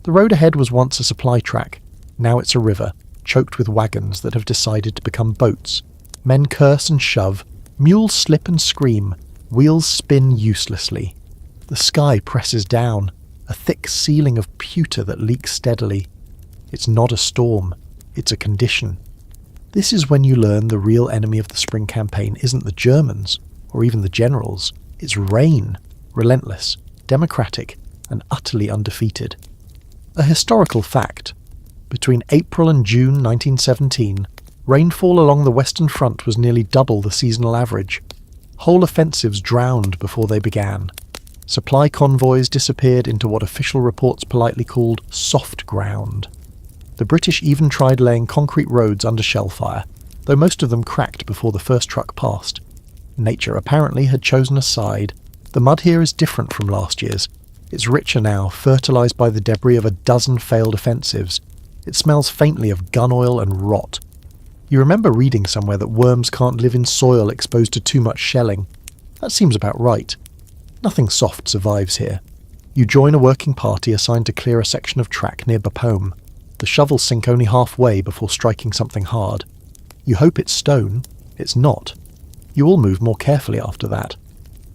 The road ahead was once a supply track. Now it's a river, choked with wagons that have decided to become boats. Men curse and shove, mules slip and scream, wheels spin uselessly. The sky presses down, a thick ceiling of pewter that leaks steadily. It's not a storm, it's a condition. This is when you learn the real enemy of the spring campaign isn't the Germans, or even the generals. It's rain, relentless, democratic, and utterly undefeated. A historical fact. Between April and June 1917, rainfall along the Western Front was nearly double the seasonal average. Whole offensives drowned before they began. Supply convoys disappeared into what official reports politely called soft ground. The British even tried laying concrete roads under shell fire, though most of them cracked before the first truck passed. Nature apparently had chosen a side. The mud here is different from last year's. It's richer now, fertilised by the debris of a dozen failed offensives. It smells faintly of gun oil and rot. You remember reading somewhere that worms can't live in soil exposed to too much shelling. That seems about right. Nothing soft survives here. You join a working party assigned to clear a section of track near Bapaume. The shovels sink only halfway before striking something hard. You hope it's stone. It's not. You all move more carefully after that.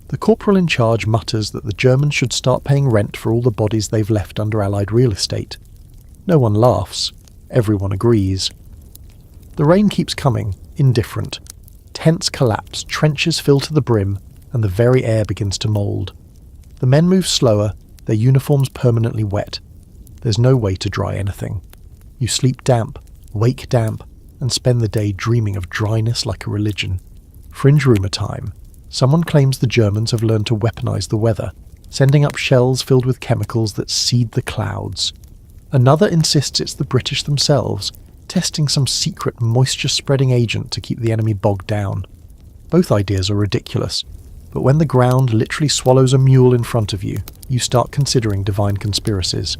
The corporal in charge mutters that the Germans should start paying rent for all the bodies they've left under Allied real estate. No one laughs. Everyone agrees. The rain keeps coming, indifferent. Tents collapse, trenches fill to the brim, and the very air begins to mould. The men move slower, their uniforms permanently wet. There's no way to dry anything. You sleep damp, wake damp, and spend the day dreaming of dryness like a religion. Fringe rumour time. Someone claims the Germans have learned to weaponize the weather, sending up shells filled with chemicals that seed the clouds. Another insists it's the British themselves, testing some secret moisture-spreading agent to keep the enemy bogged down. Both ideas are ridiculous, but when the ground literally swallows a mule in front of you, you start considering divine conspiracies.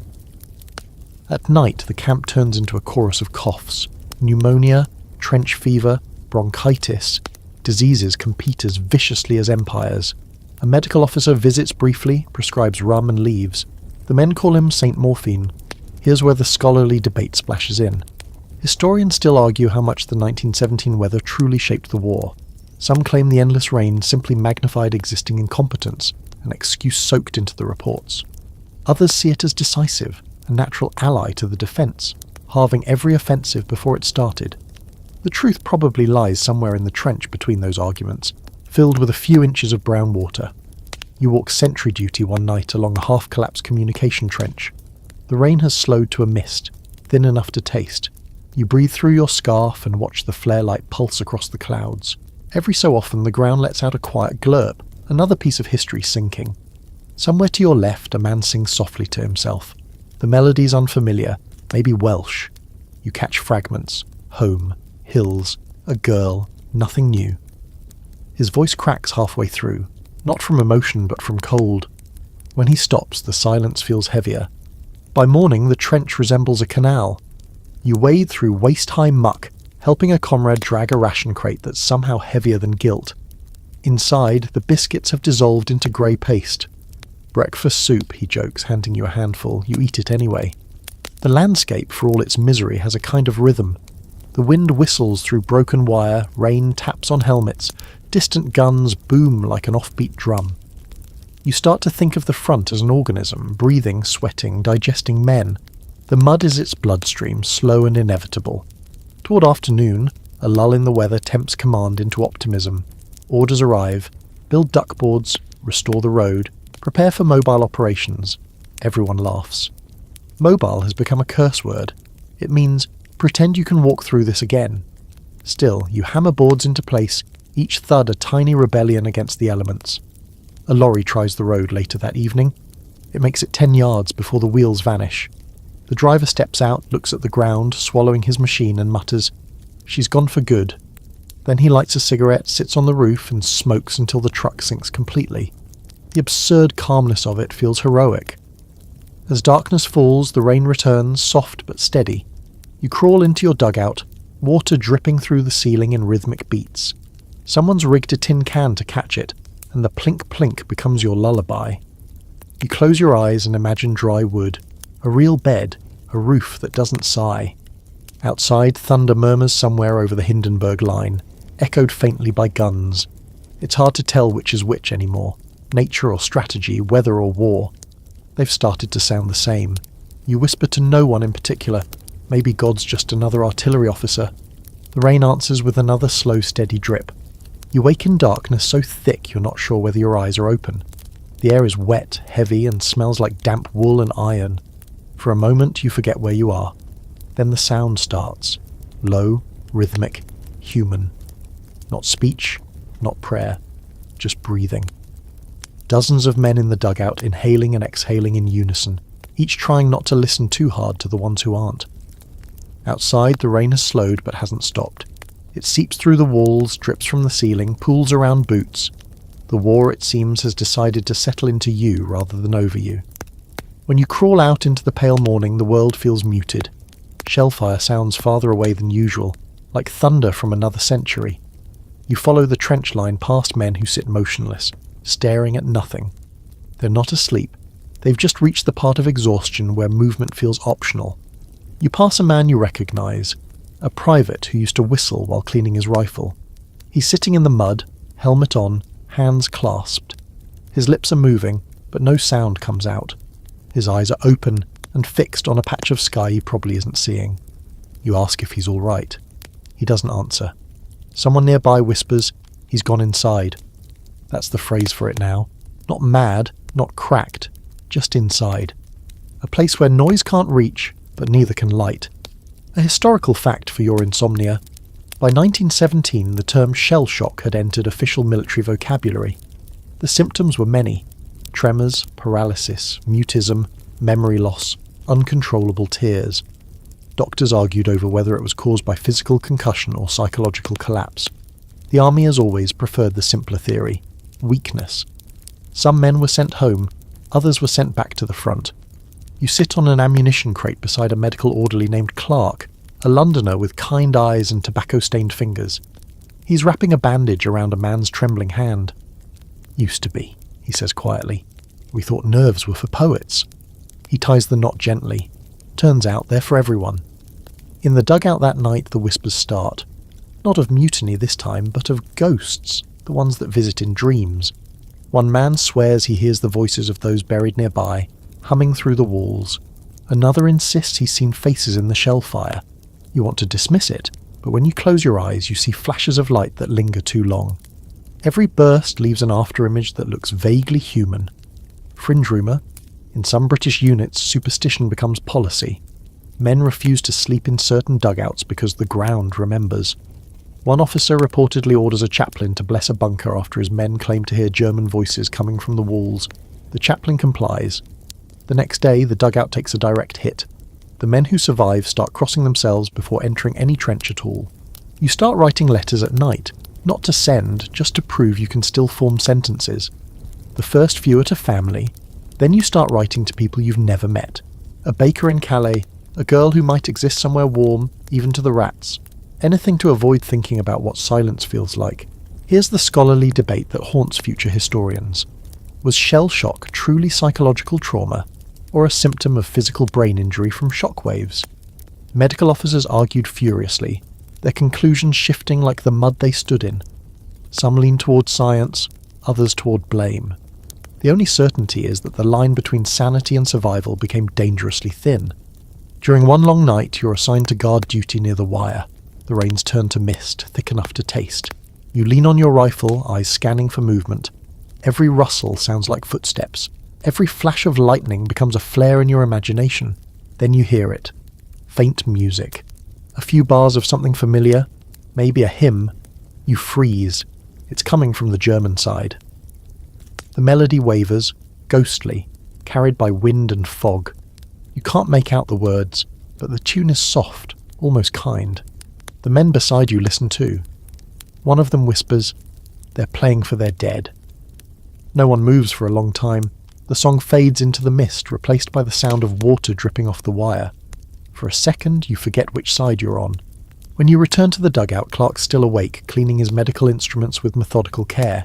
At night, the camp turns into a chorus of coughs. Pneumonia, trench fever, bronchitis. Diseases compete as viciously as empires. A medical officer visits briefly, prescribes rum and leaves. The men call him Saint Morphine. Here's where the scholarly debate splashes in. Historians still argue how much the 1917 weather truly shaped the war. Some claim the endless rain simply magnified existing incompetence, an excuse soaked into the reports. Others see it as decisive, a natural ally to the defence, halving every offensive before it started. The truth probably lies somewhere in the trench between those arguments, filled with a few inches of brown water. You walk sentry duty one night along a half-collapsed communication trench. The rain has slowed to a mist, thin enough to taste. You breathe through your scarf and watch the flare light pulse across the clouds. Every so often the ground lets out a quiet glurp, another piece of history sinking. Somewhere to your left a man sings softly to himself. The melody's unfamiliar, maybe Welsh. You catch fragments. Home, hills, a girl, nothing new. His voice cracks halfway through, not from emotion but from cold. When he stops, the silence feels heavier. By morning the trench resembles a canal. You wade through waist-high muck, helping a comrade drag a ration crate that's somehow heavier than guilt. Inside, the biscuits have dissolved into grey paste. Breakfast soup, he jokes, handing you a handful. You eat it anyway. The landscape, for all its misery, has a kind of rhythm. The wind whistles through broken wire, rain taps on helmets, distant guns boom like an offbeat drum. You start to think of the front as an organism, breathing, sweating, digesting men. The mud is its bloodstream, slow and inevitable. Toward afternoon, a lull in the weather tempts command into optimism. Orders arrive. Build duckboards, restore the road, prepare for mobile operations. Everyone laughs. Mobile has become a curse word. It means, pretend you can walk through this again. Still, you hammer boards into place, each thud a tiny rebellion against the elements. A lorry tries the road later that evening. It makes it 10 yards before the wheels vanish. The driver steps out, looks at the ground, swallowing his machine, and mutters, "She's gone for good." Then he lights a cigarette, sits on the roof, and smokes until the truck sinks completely. The absurd calmness of it feels heroic. As darkness falls, the rain returns, soft but steady. You crawl into your dugout, water dripping through the ceiling in rhythmic beats. Someone's rigged a tin can to catch it, and the plink-plink becomes your lullaby. You close your eyes and imagine dry wood, a real bed, a roof that doesn't sigh. Outside, thunder murmurs somewhere over the Hindenburg line, echoed faintly by guns. It's hard to tell which is which anymore, nature or strategy, weather or war. They've started to sound the same. You whisper to no one in particular. Maybe God's just another artillery officer. The rain answers with another slow, steady drip. You wake in darkness so thick you're not sure whether your eyes are open. The air is wet, heavy, and smells like damp wool and iron. For a moment you forget where you are. Then the sound starts. Low, rhythmic, human. Not speech, not prayer, just breathing. Dozens of men in the dugout inhaling and exhaling in unison, each trying not to listen too hard to the ones who aren't. Outside, the rain has slowed but hasn't stopped. It seeps through the walls, drips from the ceiling, pools around boots. The war, it seems, has decided to settle into you rather than over you. When you crawl out into the pale morning, the world feels muted. Shellfire sounds farther away than usual, like thunder from another century. You follow the trench line past men who sit motionless, staring at nothing. They're not asleep. They've just reached the part of exhaustion where movement feels optional. You pass a man you recognise, a private who used to whistle while cleaning his rifle. He's sitting in the mud, helmet on, hands clasped. His lips are moving, but no sound comes out. His eyes are open and fixed on a patch of sky he probably isn't seeing. You ask if he's all right. He doesn't answer. Someone nearby whispers, "He's gone inside." That's the phrase for it now. Not mad, not cracked, just inside. A place where noise can't reach, but neither can light. A historical fact for your insomnia. By 1917, the term shell shock had entered official military vocabulary. The symptoms were many: tremors, paralysis, mutism, memory loss, uncontrollable tears. Doctors argued over whether it was caused by physical concussion or psychological collapse. The army, as always, preferred the simpler theory: weakness. Some men were sent home, others were sent back to the front. You sit on an ammunition crate beside a medical orderly named Clark, a Londoner with kind eyes and tobacco-stained fingers. He's wrapping a bandage around a man's trembling hand. "Used to be," he says quietly. "We thought nerves were for poets." He ties the knot gently. Turns out they're for everyone. In the dugout that night, the whispers start. Not of mutiny this time, but of ghosts, the ones that visit in dreams. One man swears he hears the voices of those buried nearby, humming through the walls. Another insists he's seen faces in the shell fire. You want to dismiss it, but when you close your eyes, you see flashes of light that linger too long. Every burst leaves an afterimage that looks vaguely human. Fringe rumour: in some British units, superstition becomes policy. Men refuse to sleep in certain dugouts because the ground remembers. One officer reportedly orders a chaplain to bless a bunker after his men claim to hear German voices coming from the walls. The chaplain complies. The next day, the dugout takes a direct hit. The men who survive start crossing themselves before entering any trench at all. You start writing letters at night, not to send, just to prove you can still form sentences. The first few are to family, then you start writing to people you've never met. A baker in Calais, a girl who might exist somewhere warm, even to the rats. Anything to avoid thinking about what silence feels like. Here's the scholarly debate that haunts future historians. Was shell shock truly psychological trauma, or a symptom of physical brain injury from shockwaves? Medical officers argued furiously, their conclusions shifting like the mud they stood in. Some lean towards science, others toward blame. The only certainty is that the line between sanity and survival became dangerously thin. During one long night, you're assigned to guard duty near the wire. The rains turn to mist, thick enough to taste. You lean on your rifle, eyes scanning for movement. Every rustle sounds like footsteps. Every flash of lightning becomes a flare in your imagination. Then you hear it. Faint music. A few bars of something familiar, maybe a hymn. You freeze. It's coming from the German side. The melody wavers, ghostly, carried by wind and fog. You can't make out the words, but the tune is soft, almost kind. The men beside you listen too. One of them whispers, "They're playing for their dead." No one moves for a long time. The song fades into the mist, replaced by the sound of water dripping off the wire. For a second, you forget which side you're on. When you return to the dugout, Clark's still awake, cleaning his medical instruments with methodical care.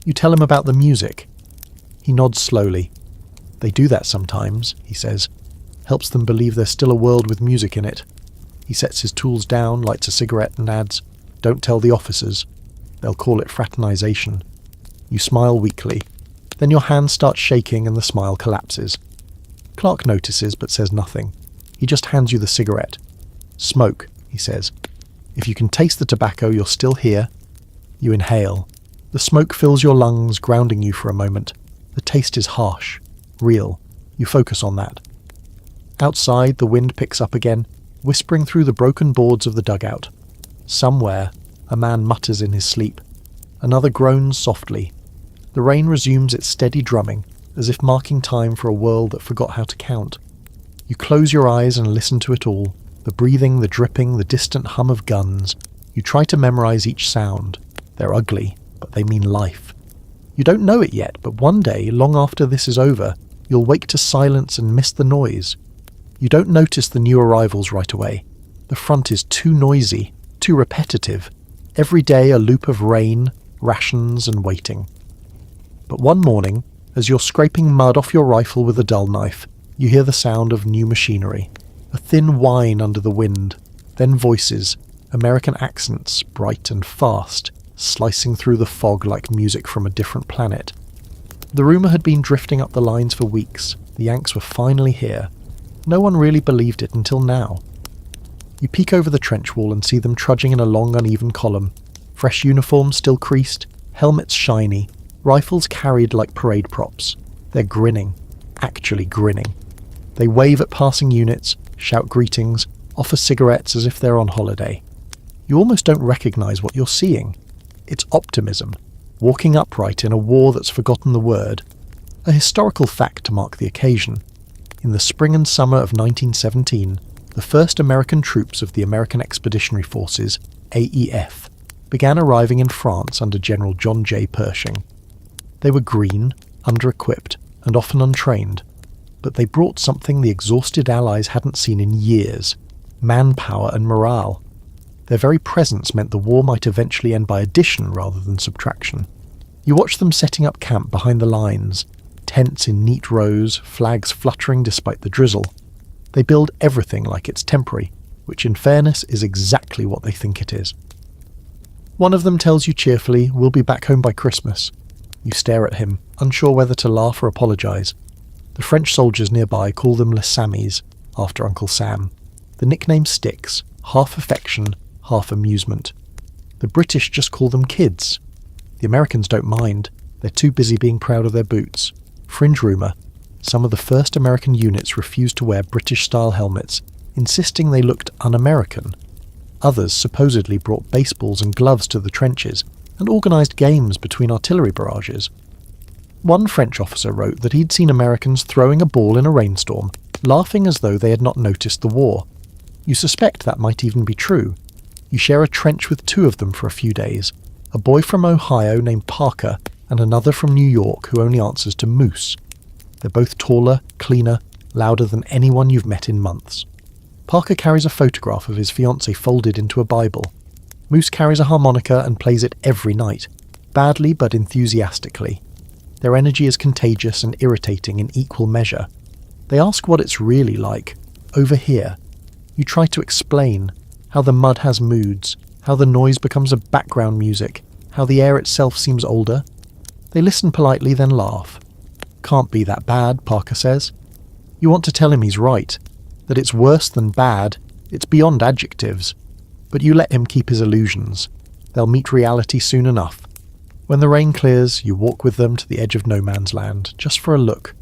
You tell him about the music. He nods slowly. "They do that sometimes," he says. "Helps them believe there's still a world with music in it." He sets his tools down, lights a cigarette and adds, "Don't tell the officers. They'll call it fraternization." You smile weakly. Then your hand starts shaking and the smile collapses. Clark notices but says nothing. He just hands you the cigarette. "Smoke," he says. "If you can taste the tobacco, you're still here." You inhale. The smoke fills your lungs, grounding you for a moment. The taste is harsh, real. You focus on that. Outside, the wind picks up again, whispering through the broken boards of the dugout. Somewhere, a man mutters in his sleep. Another groans softly. The rain resumes its steady drumming, as if marking time for a world that forgot how to count. You close your eyes and listen to it all, the breathing, the dripping, the distant hum of guns. You try to memorize each sound. They're ugly, but they mean life. You don't know it yet, but one day, long after this is over, you'll wake to silence and miss the noise. You don't notice the new arrivals right away. The front is too noisy, too repetitive. Every day a loop of rain, rations and waiting. But one morning, as you're scraping mud off your rifle with a dull knife, you hear the sound of new machinery. A thin whine under the wind, then voices, American accents, bright and fast, slicing through the fog like music from a different planet. The rumour had been drifting up the lines for weeks. The Yanks were finally here. No one really believed it until now. You peek over the trench wall and see them trudging in a long, uneven column. Fresh uniforms still creased, helmets shiny, rifles carried like parade props. They're grinning, actually grinning. They wave at passing units, shout greetings, offer cigarettes as if they're on holiday. You almost don't recognise what you're seeing. It's optimism, walking upright in a war that's forgotten the word. A historical fact to mark the occasion. In the spring and summer of 1917, the first American troops of the American Expeditionary Forces, AEF, began arriving in France under General John J. Pershing. They were green, under-equipped, and often untrained, but they brought something the exhausted Allies hadn't seen in years: manpower and morale. Their very presence meant the war might eventually end by addition rather than subtraction. You watch them setting up camp behind the lines, tents in neat rows, flags fluttering despite the drizzle. They build everything like it's temporary, which in fairness is exactly what they think it is. One of them tells you cheerfully, "We'll be back home by Christmas." You stare at him, unsure whether to laugh or apologise. The French soldiers nearby call them Les Samis, after Uncle Sam. The nickname sticks, half affection, half amusement. The British just call them kids. The Americans don't mind. They're too busy being proud of their boots. Fringe rumour: some of the first American units refused to wear British-style helmets, insisting they looked un-American. Others supposedly brought baseballs and gloves to the trenches and organised games between artillery barrages. One French officer wrote that he'd seen Americans throwing a ball in a rainstorm, laughing as though they had not noticed the war. You suspect that might even be true. You share a trench with two of them for a few days, a boy from Ohio named Parker and another from New York who only answers to Moose. They're both taller, cleaner, louder than anyone you've met in months. Parker carries a photograph of his fiancée folded into a Bible. Moose carries a harmonica and plays it every night, badly but enthusiastically. Their energy is contagious and irritating in equal measure. They ask what it's really like, over here. You try to explain how the mud has moods, how the noise becomes a background music, how the air itself seems older. They listen politely, then laugh. "Can't be that bad," Parker says. You want to tell him he's right, that it's worse than bad, it's beyond adjectives. But you let him keep his illusions. They'll meet reality soon enough. When the rain clears, you walk with them to the edge of no man's land, just for a look.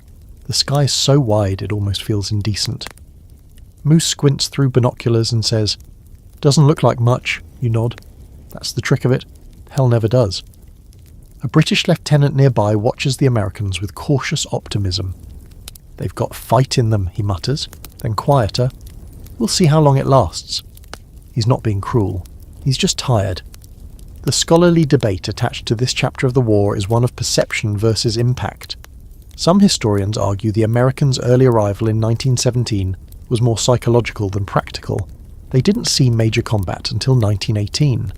The sky's so wide it almost feels indecent. Moose squints through binoculars and says, "Doesn't look like much," you nod. That's the trick of it. Hell never does. A British lieutenant nearby watches the Americans with cautious optimism. "They've got fight in them," he mutters, then quieter. "We'll see how long it lasts." He's not being cruel. He's just tired. The scholarly debate attached to this chapter of the war is one of perception versus impact. Some historians argue the Americans' early arrival in 1917 was more psychological than practical. They didn't see major combat until 1918.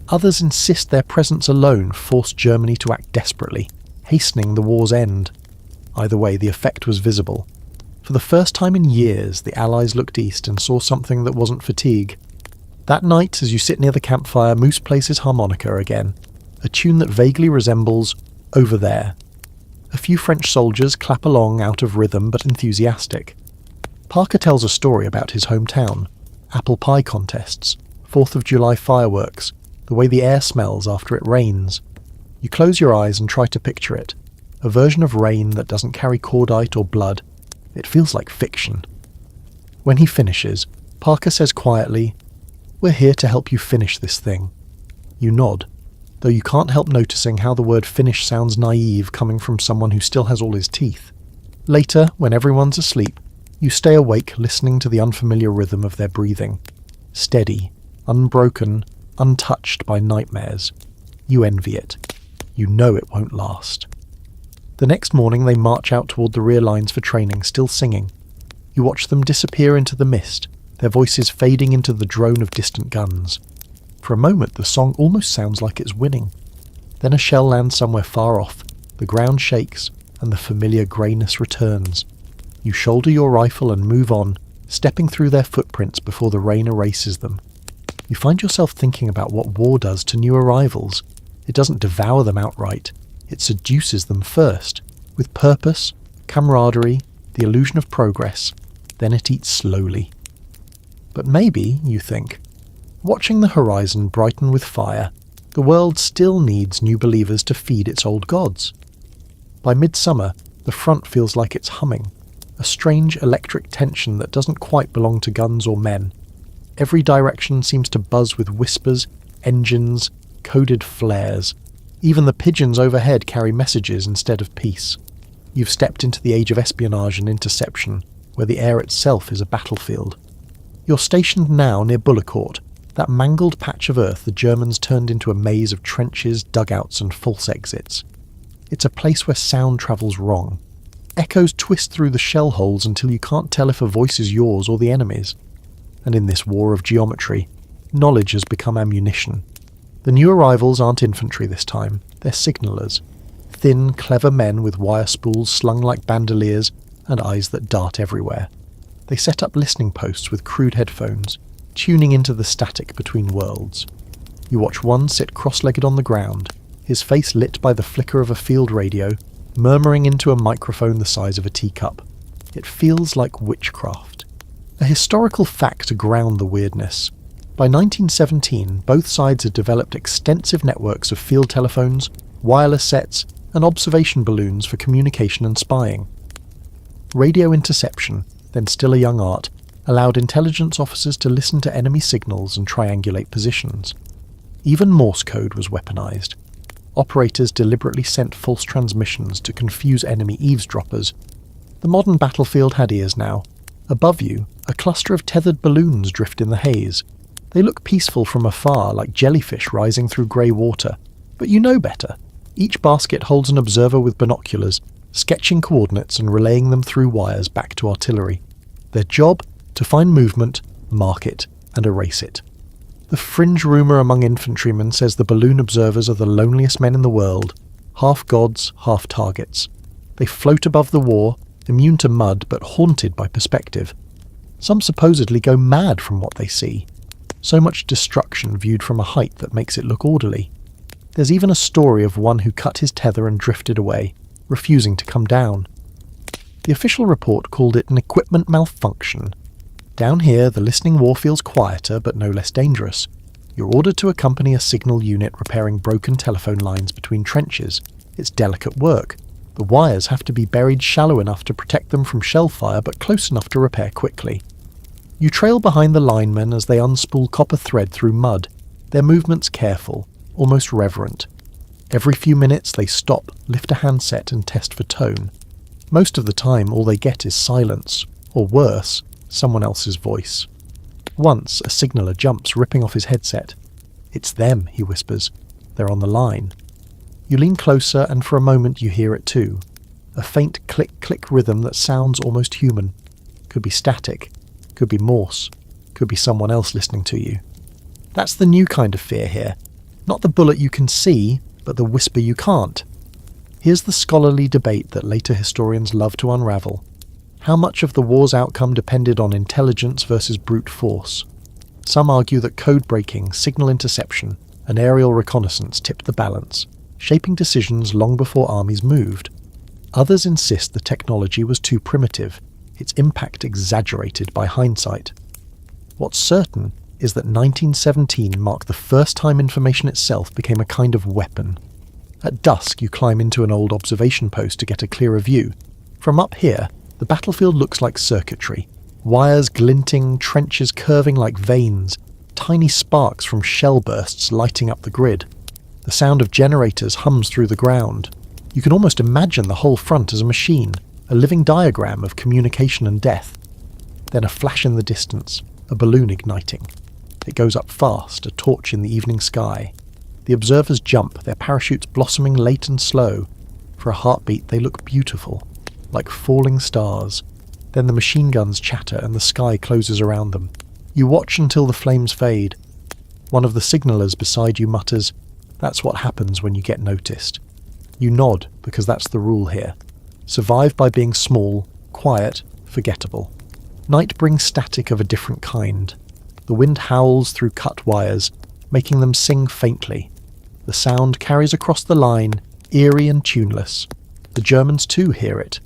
Others insist their presence alone forced Germany to act desperately, hastening the war's end. Either way, the effect was visible. For the first time in years, the Allies looked east and saw something that wasn't fatigue. That night, as you sit near the campfire, Moose plays his harmonica again, a tune that vaguely resembles "Over There." A few French soldiers clap along, out of rhythm but enthusiastic. Parker tells a story about his hometown: apple pie contests, 4th of July fireworks, the way the air smells after it rains. You close your eyes and try to picture it, a version of rain that doesn't carry cordite or blood. It feels like fiction. When he finishes, Parker says quietly, "We're here to help you finish this thing." You nod. though you can't help noticing how the word finish sounds naive coming from someone who still has all his teeth. Later, when everyone's asleep, you stay awake listening to the unfamiliar rhythm of their breathing. Steady, unbroken, untouched by nightmares. You envy it. You know it won't last. The next morning they march out toward the rear lines for training, still singing. You watch them disappear into the mist, their voices fading into the drone of distant guns. For a moment the song almost sounds like it's winning. Then a shell lands somewhere far off, the ground shakes, and the familiar greyness returns. You shoulder your rifle and move on, stepping through their footprints before the rain erases them. You find yourself thinking about what war does to new arrivals. It doesn't devour them outright. It seduces them first, with purpose, camaraderie, the illusion of progress. Then it eats slowly. But maybe, you think, watching the horizon brighten with fire, the world still needs new believers to feed its old gods. By midsummer, the front feels like it's humming, a strange electric tension that doesn't quite belong to guns or men. Every direction seems to buzz with whispers, engines, coded flares. Even the pigeons overhead carry messages instead of peace. You've stepped into the age of espionage and interception, where the air itself is a battlefield. You're stationed now near Bullecourt, that mangled patch of earth the Germans turned into a maze of trenches, dugouts and false exits. It's a place where sound travels wrong. Echoes twist through the shell holes until you can't tell if a voice is yours or the enemy's. And in this war of geometry, knowledge has become ammunition. The new arrivals aren't infantry this time, they're signallers. Thin, clever men with wire spools slung like bandoliers and eyes that dart everywhere. They set up listening posts with crude headphones, tuning into the static between worlds. You watch one sit cross-legged on the ground, his face lit by the flicker of a field radio, murmuring into a microphone the size of a teacup. It feels like witchcraft. A historical fact to ground the weirdness. By 1917, both sides had developed extensive networks of field telephones, wireless sets, and observation balloons for communication and spying. Radio interception, then still a young art, allowed intelligence officers to listen to enemy signals and triangulate positions. Even Morse code was weaponized. Operators deliberately sent false transmissions to confuse enemy eavesdroppers. The modern battlefield had ears now. Above you, a cluster of tethered balloons drift in the haze. They look peaceful from afar, like jellyfish rising through grey water. But you know better. Each basket holds an observer with binoculars, sketching coordinates and relaying them through wires back to artillery. Their job? To find movement, mark it, and erase it. The fringe rumour among infantrymen says the balloon observers are the loneliest men in the world, half gods, half targets. They float above the war, immune to mud but haunted by perspective. Some supposedly go mad from what they see. So much destruction viewed from a height that makes it look orderly. There's even a story of one who cut his tether and drifted away, refusing to come down. The official report called it an equipment malfunction. Down here, the listening war feels quieter but no less dangerous. You're ordered to accompany a signal unit repairing broken telephone lines between trenches. It's delicate work. The wires have to be buried shallow enough to protect them from shell fire but close enough to repair quickly. You trail behind the linemen as they unspool copper thread through mud, their movements careful, almost reverent. Every few minutes they stop, lift a handset and test for tone. Most of the time all they get is silence, or worse, someone else's voice. Once a signaller jumps, ripping off his headset. "It's them," he whispers. "They're on the line." You lean closer and for a moment you hear it too. A faint click-click rhythm that sounds almost human. Could be static, could be Morse, could be someone else listening to you. That's the new kind of fear here. Not the bullet you can see, but the whisper you can't. Here's the scholarly debate that later historians love to unravel. How much of the war's outcome depended on intelligence versus brute force? Some argue that code breaking, signal interception, and aerial reconnaissance tipped the balance, shaping decisions long before armies moved. Others insist the technology was too primitive, its impact exaggerated by hindsight. What's certain is that 1917 marked the first time information itself became a kind of weapon. At dusk you climb into an old observation post to get a clearer view. From up here, the battlefield looks like circuitry. Wires glinting, trenches curving like veins, tiny sparks from shell bursts lighting up the grid. The sound of generators hums through the ground. You can almost imagine the whole front as a machine, a living diagram of communication and death. Then a flash in the distance, a balloon igniting. It goes up fast, a torch in the evening sky. The observers jump, their parachutes blossoming late and slow. For a heartbeat they look beautiful, like falling stars. Then the machine guns chatter and the sky closes around them. You watch until the flames fade. One of the signallers beside you mutters, "That's what happens when you get noticed." You nod, because that's the rule here. Survive by being small, quiet, forgettable. Night brings static of a different kind. The wind howls through cut wires, making them sing faintly. The sound carries across the line, eerie and tuneless. The Germans too hear it.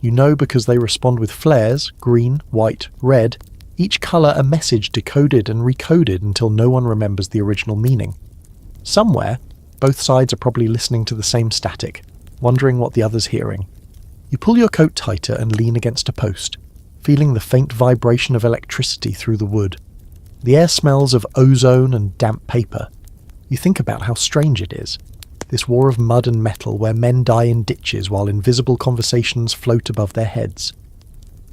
You know because they respond with flares, green, white, red, each colour a message decoded and recoded until no one remembers the original meaning. Somewhere, both sides are probably listening to the same static, wondering what the other's hearing. You pull your coat tighter and lean against a post, feeling the faint vibration of electricity through the wood. The air smells of ozone and damp paper. You think about how strange it is. This war of mud and metal where men die in ditches while invisible conversations float above their heads.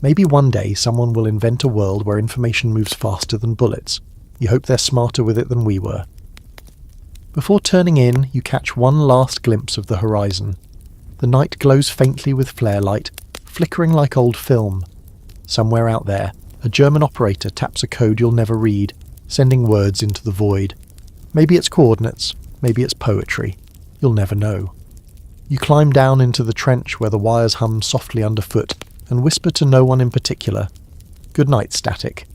Maybe one day someone will invent a world where information moves faster than bullets. You hope they're smarter with it than we were. Before turning in, you catch one last glimpse of the horizon. The night glows faintly with flare light, flickering like old film. Somewhere out there, a German operator taps a code you'll never read, sending words into the void. Maybe it's coordinates, maybe it's poetry. You'll never know. You climb down into the trench where the wires hum softly underfoot and whisper to no one in particular. Good night, static.